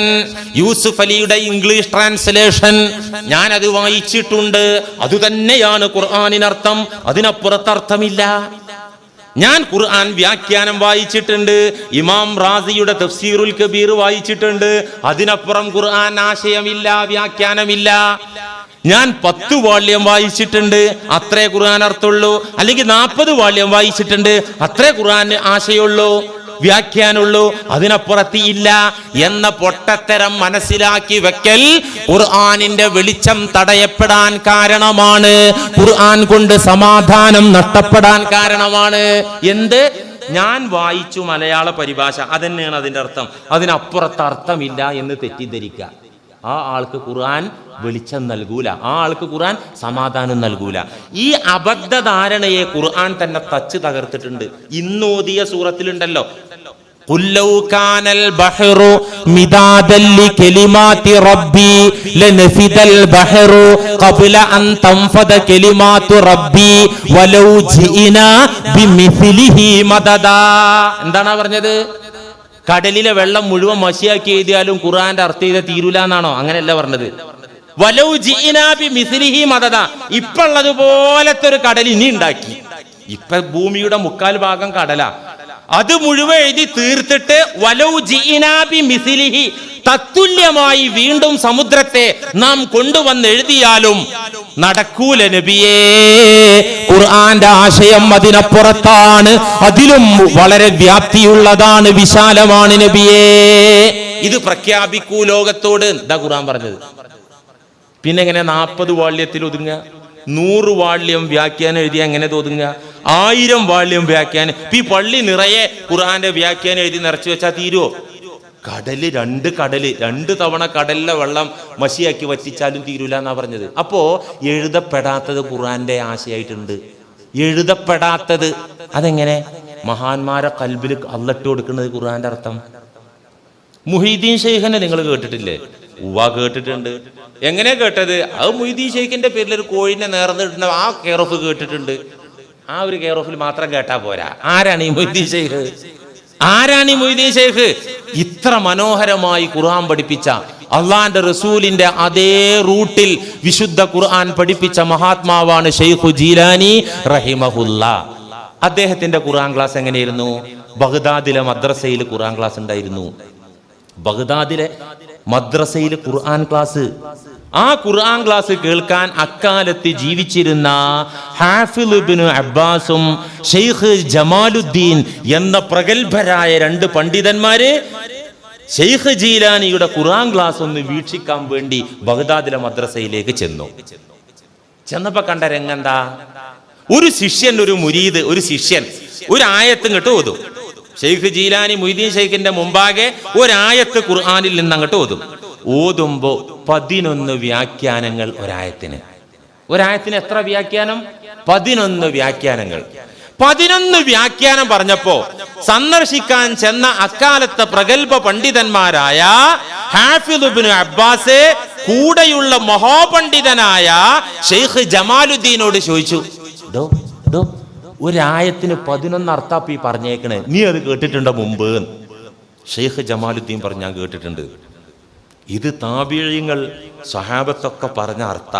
യൂസുഫ് അലിയുടെ ഇംഗ്ലീഷ് ട്രാൻസ്ലേഷൻ, ഞാൻ അത് വായിച്ചിട്ടുണ്ട്. അതുതന്നെയാണ് ഖുർആനിനർത്ഥം, അതിനപ്പുറത്ത് അർത്ഥമില്ല. ഞാൻ ഖുർആൻ വ്യാഖ്യാനം വായിച്ചിട്ടുണ്ട്, ഇമാം റാസിയുടെ തഫ്സീറുൽ കബീർ വായിച്ചിട്ടുണ്ട്. അതിനപ്പുറം ഖുർആൻ ആശയമില്ല, വ്യാഖ്യാനമില്ല. ഞാൻ 10 വാള്യം വായിച്ചിട്ടുണ്ട്, അത്രേ ഖുർആൻ അർത്ഥമുള്ളൂ. അല്ലെങ്കിൽ 40 വാള്യം വായിച്ചിട്ടുണ്ട്, അത്രേ ഖുർആൻ ആശയമുള്ളൂ, വ്യാഖ്യാനമുള്ളൂ, അതിനപ്പുറത്ത് ഇല്ല എന്ന പൊട്ടത്തരം മനസ്സിലാക്കി വെക്കൽ ഖുർആനിന്റെ വെളിച്ചം തടയപ്പെടാൻ കാരണമാണ്. ഖുർആൻ കൊണ്ട് സമാധാനം നഷ്ടപ്പെടാൻ കാരണമാണ്. എന്ത്? ഞാൻ വായിച്ചു മലയാള പരിഭാഷ, അതന്നെയാണ് അതിന്റെ അർത്ഥം, അതിനപ്പുറത്ത് അർത്ഥമില്ല എന്ന് തെറ്റിദ്ധരിക്കുക. ആ ആൾക്ക് ഖുർആൻ വെളിച്ചം നൽകൂല, ആ ആൾക്ക് ഖുർആൻ സമാധാനം നൽകൂല. ഈ അബദ്ധധാരണയെ ഖുർആൻ തന്നെ തച്ച് തകർത്തിട്ടുണ്ട്. ഇന്നോദിയ സൂറത്തിലുണ്ടല്ലോ, ഖുല്ലൗ കാനൽ ബഹ്റു മിദാദൻ ലികലിമാതി റബ്ബി ലനഫിദൽ ബഹ്റു ഖബ്ല അൻ തൻഫദ കലിമാതു റബ്ബി വലൗ ജിഇനാ ബിമിസ്ലിഹി മദദാ. എന്താണ് പറഞ്ഞത്? കടലിലെ വെള്ളം മുഴുവൻ മഷിയാക്കി എഴുതിയാലും ഖുർആന്റെ അർത്ഥം ചെയ്ത തീരൂല എന്നാണോ? അങ്ങനെയല്ല പറഞ്ഞത്. വലൗ ജിഇനാ ബിമിസ്ലിഹി മദദ. ഇപ്പുള്ളതുപോലത്തെ ഒരു കടൽ ഇനി ഉണ്ടാക്കി. ഇപ്പൊ ഭൂമിയുടെ 3/4 ഭാഗം കടലാ. അത് മുഴുവൻ എഴുതി തീർത്തിട്ട് വലൗ ജിഇനാ ബിമിസ്ലിഹി, തത്തുല്യമായി വീണ്ടും സമുദ്രത്തെ നാം കൊണ്ടുവന്ന് എഴുതിയാലും നടക്കൂല നബിയേ. ഖുർആന്റെ ആശയം അതിനപ്പുറത്താണ്, അതിലും വളരെ വ്യാപ്തിയുള്ളതാണ്, വിശാലമാണ് നബിയേ. ഇത് പ്രഖ്യാപിക്കൂ ലോകത്തോട്, എന്താ ഖുർആൻ പറഞ്ഞത്. പിന്നെ എങ്ങനെ 40 വാള്യത്തിൽ ഒതുങ്ങുക? 100 വാള്യം വ്യാഖ്യാനം എഴുതി എങ്ങനെ ഒതുങ്ങുക? 1000 വാള്യം വ്യാഖ്യാനം. ഈ പള്ളി നിറയെ ഖുർആന്റെ വ്യാഖ്യാനം എഴുതി നിറച്ചു വെച്ചാൽ തീരുവോ? കടല് 2 തവണ കടലിലെ വെള്ളം മഷിയാക്കി വറ്റിച്ചാലും തീരൂല എന്നാ പറഞ്ഞത്. അപ്പോ എഴുതപ്പെടാത്തത് ഖുർആന്റെ ആശയായിട്ടുണ്ട്. എഴുതപ്പെടാത്തത് അതെങ്ങനെ? മഹാന്മാരെ കൽബിൽ അള്ളട്ട് കൊടുക്കുന്നത് ഖുർആന്റെ അർത്ഥം. മുഹീദ്ദീൻ ഷെയ്ഖിനെ നിങ്ങൾ കേട്ടിട്ടില്ലേ? കേട്ടിട്ടുണ്ട്. എങ്ങനെ കേട്ടത്? അത് മുഹീദ്ദീൻ ഷെയ്ഖിന്റെ പേരിൽ ഒരു കോഴിനെ നേർന്നിട്ടുണ്ട്, ആ കെയർ ഓഫ് കേട്ടിട്ടുണ്ട്. ആ ഒരു കെയർ ഓഫിൽ മാത്രം കേട്ടാ പോരാ. ആരാണ് ഈ മുഹീദ്ദീൻ ഷെയ്ഖ്? ആരാണ് ഈ മുഹീദ്ദീൻ ഷെയ്ഖ്? ഇത്ര മനോഹരമായി ഖുർആൻ പഠിപ്പിച്ച, അള്ളാന്റെ റസൂലിന്റെ അതേ റൂട്ടിൽ വിശുദ്ധ ഖുർആൻ പഠിപ്പിച്ച മഹാത്മാവാണ് ഷെയ്ഖു ജീലാനി റഹിമഹുല്ലാ. അദ്ദേഹത്തിന്റെ ഖുർആൻ ക്ലാസ് എങ്ങനെയായിരുന്നു? ബഗ്ദാദിലെ മദ്രസയിൽ ഖുർആൻ ക്ലാസ് ഉണ്ടായിരുന്നു. ബഗ്ദാദിലെ മദ്രസയിൽ ഖുർആൻ ക്ലാസ്. ആ ഖുർആൻ ക്ലാസ് കേൾക്കാൻ അക്കാലത്ത് ജീവിച്ചിരുന്ന ഹാഫിള് ഇബ്നു അബ്ബാസും ഷെയ്ഖ് ജമാലുദ്ദീൻ എന്ന പ്രഗത്ഭരായ 2 പണ്ഡിതന്മാര് ഷെയ്ഖ് ജീലാനിയുടെ ഖുർആൻ ക്ലാസ് ഒന്ന് വീക്ഷിക്കാൻ വേണ്ടി ബഗ്ദാദിലെ മദ്രസയിലേക്ക് ചെന്നപ്പോ കണ്ട രംഗെന്താ? ഒരു ശിഷ്യൻ, ഒരു മുരീദ്, ഒരു ശിഷ്യൻ ഒരു ആയത്തും കേട്ട് ഓതും. ഷെയ്ഖ് ജീലാനി മുഹീദ്ദീൻ ഷെയ്ഖിന്റെ മുമ്പാകെ ഒരായത്ത് ഖുർആനിൽ നിന്ന് അങ്ങോട്ട് ഓതുമ്പോ 11 വ്യാഖ്യാനങ്ങൾ ഒരായത്തിന്. എത്ര വ്യാഖ്യാനം? 11 വ്യാഖ്യാനങ്ങൾ. 11 വ്യാഖ്യാനം പറഞ്ഞപ്പോ സന്ദർശിക്കാൻ ചെന്ന അക്കാലത്തെ പ്രഗത്ഭ പണ്ഡിതന്മാരായ ഹാഫിള് ഇബ്നു അബ്ബാസ് കൂടെയുള്ള മഹാപണ്ഡിതനായ ഷെയ്ഖ് ജമാലുദ്ദീനോട് ചോദിച്ചു, ഒരായത്തിന് 11 അർത്ഥാപ്പി പറഞ്ഞേക്കണേ, നീ അത് കേട്ടിട്ടുണ്ടോ മുമ്പ്? ഷെയ്ഖ് ജമാലുദ്ദീൻ പറഞ്ഞു, ഞാൻ കേട്ടിട്ടുണ്ട്. ഇത് താബിഈങ്ങൾ സ്വഹാബത്തൊക്കെ പറഞ്ഞ അർത്ഥ,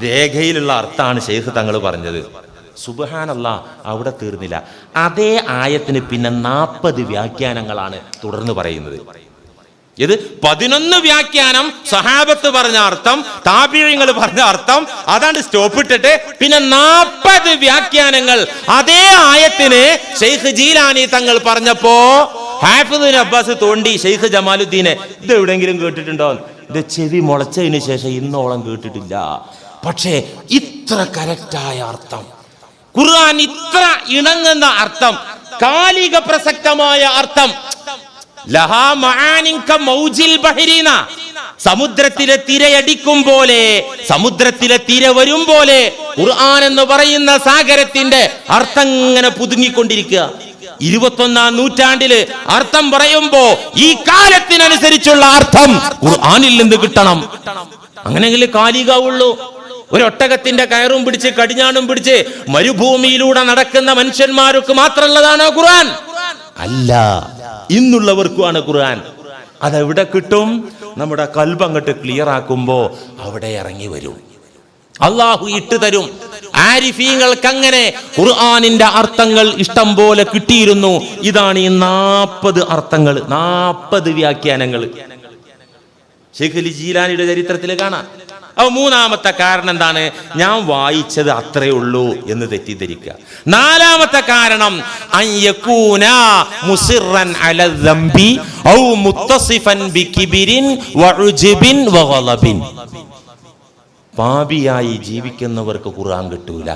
രേഖയിലുള്ള അർത്ഥാണ് ഷെയ്ഖ് തങ്ങൾ പറഞ്ഞത്. സുബ്ഹാനല്ലാഹ്, അവിടെ തീർന്നില്ല. അതേ ആയത്തിന് പിന്നെ 40 വ്യാഖ്യാനങ്ങളാണ് തുടർന്ന് പറയുന്നത്. ഇത് 11 വ്യാഖ്യാനം സ്വഹാബത്ത് പറഞ്ഞ അർത്ഥം, താബിഈങ്ങൾ പറഞ്ഞ അർത്ഥം, അതാണ് സ്റ്റോപ്പ് ഇട്ടിട്ട് പിന്നെ 40 വ്യാഖ്യാനങ്ങൾ അതേ ആയത്തിന് ഷെയ്ഖ് ജീലാനി തങ്ങൾ പറഞ്ഞപ്പോ ഹാഫിള് ഇബ്നു അബ്ബാസ് തോണ്ടി ഷെയ്ഖ് ജമാലുദ്ദീനെ, ഇത് എവിടെയെങ്കിലും കേട്ടിട്ടുണ്ടോ? ഇത് ചെവി മുളച്ചതിന് ശേഷം ഇന്നോളം കേട്ടിട്ടില്ല. പക്ഷേ ഇത്ര കറക്റ്റായ അർത്ഥം, ഖുർആൻ ഇത്ര ഇണങ്ങുന്ന അർത്ഥം, കാലിക പ്രസക്തമായ അർത്ഥം, ലഹാ മആനിൻ കമൗജിൽ ബഹരീന, സമുദ്രത്തിലെ തിരയടിക്കും പോലെ, സമുദ്രത്തിലെ തിര വരും പോലെ ഖുർആൻ എന്ന് പറയുന്ന സാഗരത്തിന്റെ അർത്ഥം ഇങ്ങനെ പുതുങ്ങിക്കൊണ്ടിരിക്കുക. 21ാം നൂറ്റാണ്ടില് അർത്ഥം പറയുമ്പോ ഈ കാലത്തിനനുസരിച്ചുള്ള അർത്ഥം ഖുർആനിൽ നിന്ന് കിട്ടണം. അങ്ങനെയെങ്കിൽ കാലികാവുള്ളൂ. ഒരൊട്ടകത്തിന്റെ കയറും പിടിച്ച് കടിഞ്ഞാണും പിടിച്ച് മരുഭൂമിയിലൂടെ നടക്കുന്ന മനുഷ്യന്മാർക്ക് മാത്രമുള്ളതാണോ ഖുർആൻ? അല്ല, ഇന്നുള്ളവർക്കുമാണ് ഖുർആൻ. അതെവിടെ കിട്ടും? നമ്മുടെ കൽബ് അങ്ങോട്ട് ക്ലിയർ ആക്കുമ്പോ അവിടെ ഇറങ്ങി വരും, അള്ളാഹു ഇട്ടു തരും. ആരിഫീങ്ങൾക്ക് അങ്ങനെ ഖുർആനിന്റെ അർത്ഥങ്ങൾ ഇഷ്ടം പോലെ കിട്ടിയിരുന്നു. ഇതാണ് ഈ 40 അർത്ഥങ്ങൾ, 40 വ്യാഖ്യാനങ്ങൾ ഷെയ്ഖ് ജീലാനിയുടെ ചരിത്രത്തിൽ കാണാം. അപ്പൊ 3ാമത്തെ കാരണം എന്താണ്? ഞാൻ വായിച്ചത് അത്രേ ഉള്ളൂ എന്ന് തെറ്റിദ്ധരിക്കുക. 4ാമത്തെ കാരണം അൻയകൂന മുസിറൻ അല ദംബി ഔ മുത്തസിഫൻ ബികിബിരിൻ വഉജ്ബിൻ വഗളബിൻ. പാപിയായി ജീവിക്കുന്നവർക്ക് ഖുർആൻ കിട്ടൂല.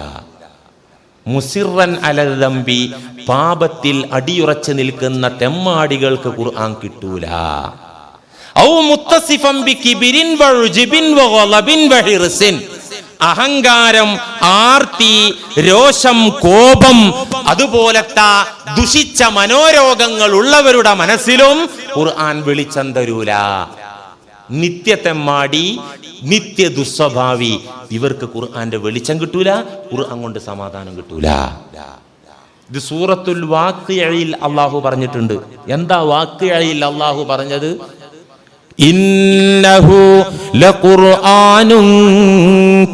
മുസിറൻ അല ദംബി, പാപത്തിൽ അടിയുറച്ചു നിൽക്കുന്ന തെമ്മാടികൾക്ക് ഖുർആൻ കിട്ടൂല. ഔ മുത്തസിഫൻ ബികിബിരിൻ വഉജ്ബിൻ വഗളബിൻ വഹിർസിൻ, അഹങ്കാരം, ആർത്തി, രോഷം, കോപം, അതുപോലത്തെ ദുഷിച്ച മനോരോഗങ്ങൾ ഉള്ളവരുടെ മനസ്സിലും ഖുർആൻ വെളിച്ചം തരൂല. നിത്യത്തെമ്മാടി, നിത്യ ദുസ്വഭാവി, ഇവർക്ക് ഖുർആന്റെ വെളിച്ചം കിട്ടൂല, ഖുർആൻ കൊണ്ട് സമാധാനം കിട്ടൂല. ഇത് സൂറത്തുൽ വാഖിഅയിൽ അല്ലാഹു പറഞ്ഞിട്ടുണ്ട്. എന്താ വാഖിഅയിൽ അല്ലാഹു പറഞ്ഞത്? ഇന്നഹു ലഖുർആനുൻ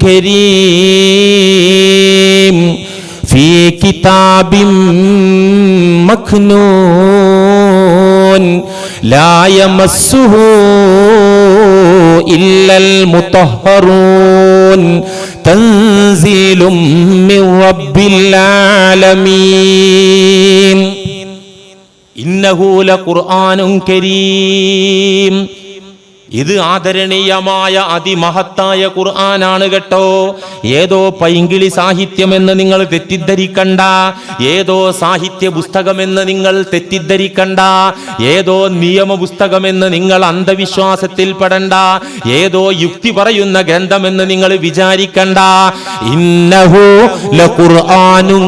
കരീം ഫീ കിതാബിൻ മക്നൂൻ ലാ യമസ്സുഹു ഇല്ലൽ മുതഹ്ഹറൂൻ തൻസീലും മിർ റബ്ബിൽ ആലമീൻ ഇന്നഹു ലഖുർആനുൻ കരീം. ഇത് ആദരണീയമായ അതിമഹത്തായ ഖുർആനാണ് കേട്ടോ. ഏതോ പൈങ്കിളി സാഹിത്യമെന്ന് നിങ്ങൾ തെറ്റിദ്ധരിക്കണ്ട, ഏതോ സാഹിത്യ പുസ്തകമെന്ന് നിങ്ങൾ തെറ്റിദ്ധരിക്കണ്ട, ഏതോ നിയമ പുസ്തകമെന്ന് നിങ്ങൾ അന്ധവിശ്വാസത്തിൽ പെടണ്ട, ഏതോ യുക്തി പറയുന്ന ഗ്രന്ഥമെന്ന് നിങ്ങൾ വിചാരിക്കണ്ട. ഇന്നഹു ലഖുർആനുൻ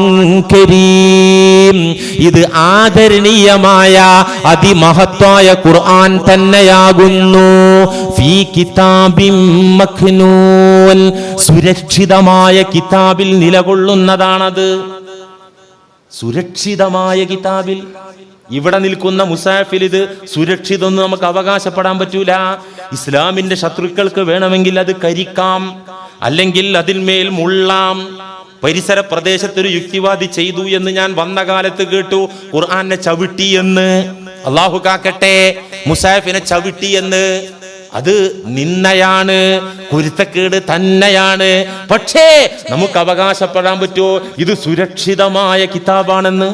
കരീം. ഇത് ആദരണീയമായ അതിമഹത്തായ ഖുർആൻ തന്നെയാകുന്നു. ഫീ കിതാബിൻ മക്നൂൻ. സുരക്ഷിതമായ കിതാബിൽ നിലകൊള്ളുന്നതാണത്. സുരക്ഷിതമായ കിതാബിൽ. ഇവിടെ നിൽക്കുന്ന മുസാഫിൽ ഇത് സുരക്ഷിതമെന്ന് നമുക്ക് അവകാശപ്പെടാൻ പറ്റൂല. ഇസ്ലാമിന്റെ ശത്രുക്കൾക്ക് വേണമെങ്കിൽ അത് കരിക്കാം, അല്ലെങ്കിൽ അതിന്മേൽ മുള്ളാം. പരിസര പ്രദേശത്തൊരു യുക്തിവാദി ചെയ്തു എന്ന് ഞാൻ വന്ന കാലത്ത് കേട്ടു, ഖുർആനെ ചവിട്ടി എന്ന്. അള്ളാഹു കാക്കട്ടെ, മുസാഫിനെ ചവിട്ടി എന്ന്. അത് നിന്നയാണ്, കുരുത്തക്കേട് തന്നെയാണ്. പക്ഷേ നമുക്ക് അവകാശപ്പെടാൻ പറ്റുമോ ഇത് സുരക്ഷിതമായ കിതാബാണെന്ന്?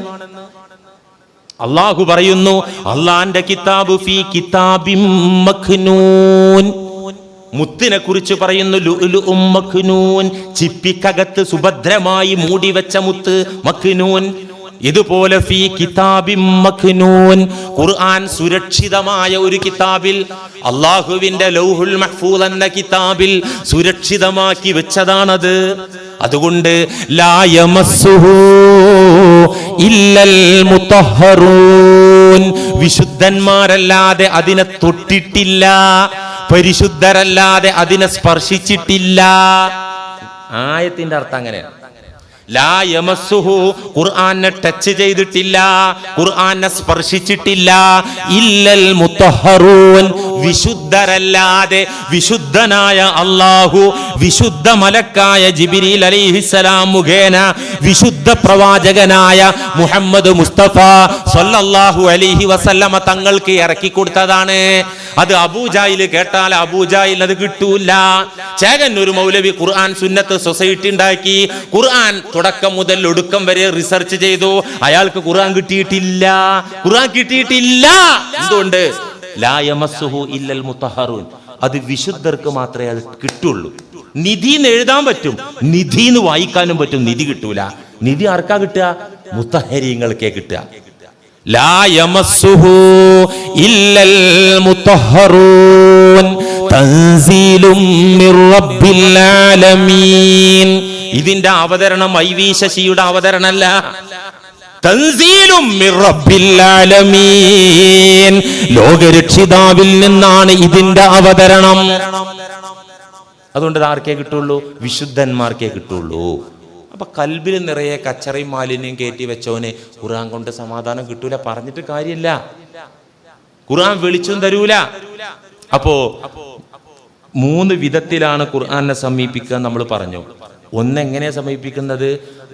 അള്ളാഹു പറയുന്നു, അള്ളാന്റെ കിതാബ് ഫീ കിതാബിൻ മക്നൂൻ. മുത്തിനെ കുറിച്ച് പറയുന്നു, ലുഅ്ലുഉം മക്നൂൻ. ചിപ്പിക്കകത്ത് സുഭദ്രമായി മൂടിവെച്ച മുത്ത് മക്നൂൻ. ഇതുപോലെ ഫീ കിതാബിൻ മക്നൂൻ. ഖുർആൻ സുരക്ഷിതമായ ഒരു കിതാബിൽ, അല്ലാഹുവിന്റെ ലൗഹുൽ മഹ്ഫൂദ് എന്ന കിതാബിൽ സുരക്ഷിതമാക്കി വെച്ചതാണത്. അതുകൊണ്ട് ലാ യമസ്സുഹു ഇല്ലൽ മുതഹ്ഹറൂൻ. വിശുദ്ധന്മാരല്ലാതെ അതിനെ തൊട്ടിട്ടില്ല, പരിശുദ്ധരല്ലാതെ അതിനെ സ്പർശിച്ചിട്ടില്ല. ആയത്തിന്റെ അർത്ഥം അങ്ങനെയാണ്. ലാ യമസ്സുഹു, ഖുർആനെ ടച്ച് ചെയ്തിട്ടില്ല, ഖുർആനെ സ്പർശിച്ചിട്ടില്ല. ഇല്ലൽ മുതഹ്ഹറൂൻ, വിശുദ്ധരല്ലാതെ. വിശുദ്ധനായ അല്ലാഹു വിശുദ്ധ മലക്കായ ജിബ്രീൽ അലൈഹിസ്സലാം മുഖേന വിശുദ്ധ പ്രവാചകനായ മുഹമ്മദ് മുസ്തഫ സല്ലല്ലാഹു അലൈഹി വസല്ലമ തങ്ങൾക്ക് ഇറക്കി കൊടുത്തതാണ്. അത് അബൂജാഹിൽ കേട്ടാൽ അബൂജാഹിൽ അത് കിട്ടൂല. ചേകന്നൂർ മൗലവി ഖുർആൻ സുന്നത്ത് സൊസൈറ്റി ഉണ്ടാക്കി. ഖുർആൻ തുടക്കം മുതൽ ഒടുക്കം വരെ റിസർച്ച് ചെയ്തു. അയാൾക്ക് ഖുർആൻ കിട്ടിയിട്ടില്ല. എന്തുകൊണ്ട്? ലാ യമസ്സുഹു ഇല്ലൽ മുതഹ്ഹറൂൻ. അത് വിശുദ്ധർക്ക് മാത്രമേ അത് കിട്ടുള്ളൂ. നിധി എന്ന് എഴുതാൻ പറ്റും, നിധി എന്ന് വായിക്കാനും പറ്റും, നിധി കിട്ടൂല. നിധി ആർക്കാ കിട്ടുക? മുത്തഹരീങ്ങൾക്കേ കിട്ടുക. ലാ യമസ്സുഹു ഇല്ലൽ മുതഹ്ഹറൂൻ തൻസീലും മിർ റബ്ബിൽ ആലമീൻ. ഇതിന്റെ അവതരണം ഐവി ശശിയുടെ അവതരണമല്ല. തൻസീലും മിർ റബ്ബിൽ ആലമീൻ. ലോകരക്ഷിതാവിൽ നിന്നാണ് ഇതിന്റെ അവതരണം. അതുകൊണ്ട് ആർക്കേ കിട്ടുള്ളൂ? വിശുദ്ധന്മാർക്കേ കിട്ടുള്ളൂ. അപ്പൊ കൽബിൽ നിറയെ കച്ചറയും മാലിന്യം കയറ്റി വെച്ചവന് ഖുർആൻ കൊണ്ട് സമാധാനം കിട്ടൂല. പറഞ്ഞിട്ട് കാര്യമില്ല, ഖുർആൻ വെളിച്ചം തരൂല. അപ്പോ 3 വിധത്തിലാണ് ഖുർആനെ സമീപിക്കുക നമ്മൾ പറഞ്ഞു. ഒന്നെങ്ങനെയാ സമീപിക്കുന്നത്?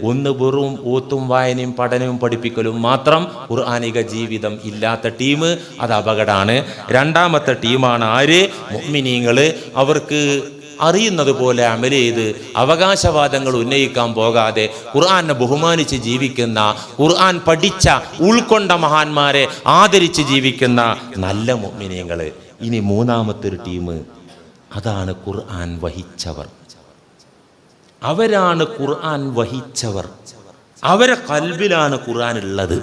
ഒന്ന് വെറും ഓത്തും വായനയും പഠനവും പഠിപ്പിക്കലും മാത്രം ഖുർആനിക ജീവിതം ഇല്ലാത്ത ടീം, അത് അപകടമാണ്. രണ്ടാമത്തെ ടീമാണ് ആര്? മുഅ്മിനീങ്ങൾ. അവർക്ക് അറിയുന്നത് പോലെ അമൽ ചെയ്ത് അവകാശവാദങ്ങൾ ഉന്നയിക്കാൻ പോകാതെ ഖുർആനെ ബഹുമാനിച്ച് ജീവിക്കുന്ന, ഖുർആൻ പഠിച്ച ഉൾക്കൊണ്ട മഹാന്മാരെ ആദരിച്ച് ജീവിക്കുന്ന നല്ല മുഅ്മിനീങ്ങൾ. ഇനി മൂന്നാമത്തെ ഒരു ടീം, അതാണ് ഖുർആൻ വഹിച്ചവർ. അവരാണ് ഖുർആൻ വഹിച്ചവർ. അവരെ കൽബിലാണ് ഖുർആൻ ഉള്ളത്.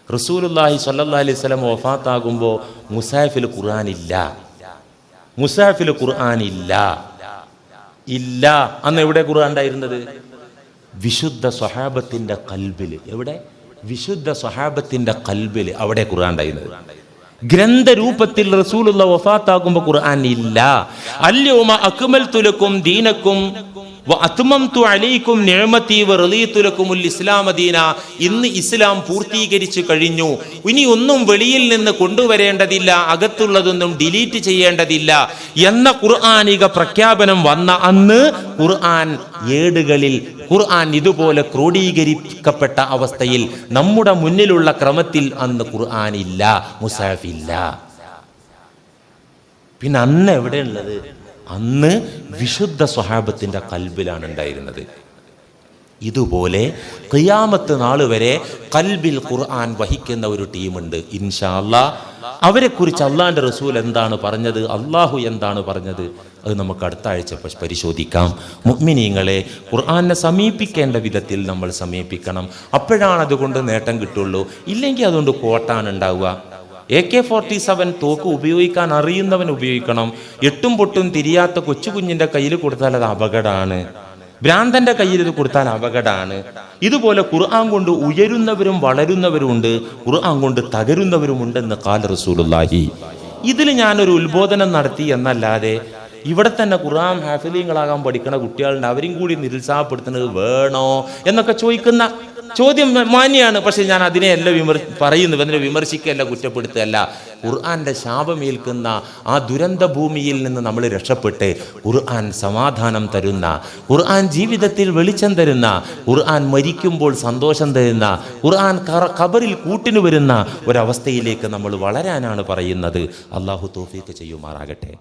റസൂലുള്ളാഹി സ്വല്ലല്ലാഹി അലൈഹി വസല്ലം വഫാത്താകുമ്പോൾ മുസാഫിൽ ഖുർആൻ ഇല്ല. മുസാഫിൽ ഖുർആൻ ഇല്ല. അന്ന് എവിടെ ഖുർആൻ ഉണ്ടായിരുന്നത്? വിശുദ്ധ സ്വഹാബത്തിന്റെ കൽബിൽ. എവിടെ? വിശുദ്ധ സ്വഹാബത്തിന്റെ കൽബിൽ. അവിടെ ഖുർആൻ ഉണ്ടായിരുന്നത്. ഗ്രന്ഥരൂപത്തിൽ റസൂലുള്ള വഫാത്താകുമ്പോൾ ഖുർആൻ ഇല്ല. അൽയൗമ അക്മൽതു ലക്കും ദീനക്കും വഅത്മംതു അലൈക്കും നിഅമതി വറളീതു ലക്കുമുൽ ഇസ്ലാമ ദീന. ഇന്ന് ഇസ്ലാം പൂർത്തീകരിച്ചു കഴിഞ്ഞു. ഇനി ഒന്നും വെളിയിൽ നിന്ന് കൊണ്ടുവരേണ്ടതില്ല, അകത്തുള്ളതൊന്നും ഡിലീറ്റ് ചെയ്യേണ്ടതില്ല എന്ന ഖുർആനിക പ്രഖ്യാപനം വന്ന അന്ന് ഖുർആൻ ഏടുകളിൽ ഖുർആൻ ഇതുപോലെ ക്രോഡീകരിക്കപ്പെട്ട അവസ്ഥയിൽ നമ്മുടെ മുന്നിലുള്ള ക്രമത്തിൽ അന്ന് ഖുർആൻ ഇല്ല, മുസാഫ് ഇല്ല. പിന്നെ അന്ന് എവിടെയുള്ളത്? അന്ന് വിശുദ്ധ സ്വഹാബത്തിന്റെ കൽബിലാണ് ഉണ്ടായിരുന്നത്. ഇതുപോലെ ഖിയാമത്ത് നാൾ വരെ കൽബിൽ ഖുർആൻ വഹിക്കുന്ന ഒരു ടീമുണ്ട്. ഇൻഷാ അല്ലാഹ് അവരെക്കുറിച്ച് അള്ളാഹിന്റെ റസൂൽ എന്താണ് പറഞ്ഞത്, അള്ളാഹു എന്താണ് പറഞ്ഞത്, അത് നമുക്ക് അടുത്ത ആഴ്ച പരിശോധിക്കാം. മുഅ്മിനീങ്ങളെ, ഖുർആനെ സമീപിക്കേണ്ട വിധത്തിൽ നമ്മൾ സമീപിക്കണം. അപ്പോഴാണ് അതുകൊണ്ട് നേട്ടം കിട്ടുള്ളൂ. ഇല്ലെങ്കിൽ അതുകൊണ്ട് കോട്ടാണ് ഉണ്ടാവുക. AK-47 തോക്ക് ഉപയോഗിക്കാൻ അറിയുന്നവൻ ഉപയോഗിക്കണം. എട്ടും പൊട്ടും തിരിയാത്ത കൊച്ചുകുഞ്ഞിന്റെ കയ്യിൽ കൊടുത്താൽ അത് അപകടമാണ്. ഭ്രാന്തന്റെ കയ്യിൽ ഇത് കൊടുത്താൽ അപകടമാണ്. ഇതുപോലെ ഖുർആൻ കൊണ്ട് ഉയരുന്നവരും വളരുന്നവരുമുണ്ട്, ഖുർആൻ കൊണ്ട് തകരുന്നവരുമുണ്ടെന്ന് ഖാല റസൂലുള്ളാഹി. ഇതിൽ ഞാനൊരു ഉത്ബോധനം നടത്തി എന്നല്ലാതെ ഇവിടെ തന്നെ ഖുർആൻ ഹാഫിളീങ്ങളാകാൻ പഠിക്കുന്ന കുട്ടികളുണ്ട്, അവരും കൂടി നിരുത്സാഹപ്പെടുത്തുന്നത് വേണോ എന്നൊക്കെ ചോദിക്കുന്ന ചോദ്യം മാന്യാണ്. പക്ഷെ ഞാൻ അതിനെയല്ല പറയുന്നത്, അതിനെ വിമർശിക്കുകയല്ല, കുറ്റപ്പെടുത്തുകയല്ല. ഖുർആന്റെ ശാപമേൽക്കുന്ന ആ ദുരന്ത ഭൂമിയിൽ നിന്ന് നമ്മൾ രക്ഷപ്പെട്ട് ഖുർആൻ സമാധാനം തരുന്ന, ഖുർആൻ ജീവിതത്തിൽ വെളിച്ചം തരുന്ന, ഖുർആൻ മരിക്കുമ്പോൾ സന്തോഷം തരുന്ന, ഖുർആൻ ഖബറിൽ കൂട്ടിന് വരുന്ന ഒരവസ്ഥയിലേക്ക് നമ്മൾ വളരാനാണ് പറയുന്നത്. അള്ളാഹു തൗഫീഖ് ചെയ്യുമാറാകട്ടെ.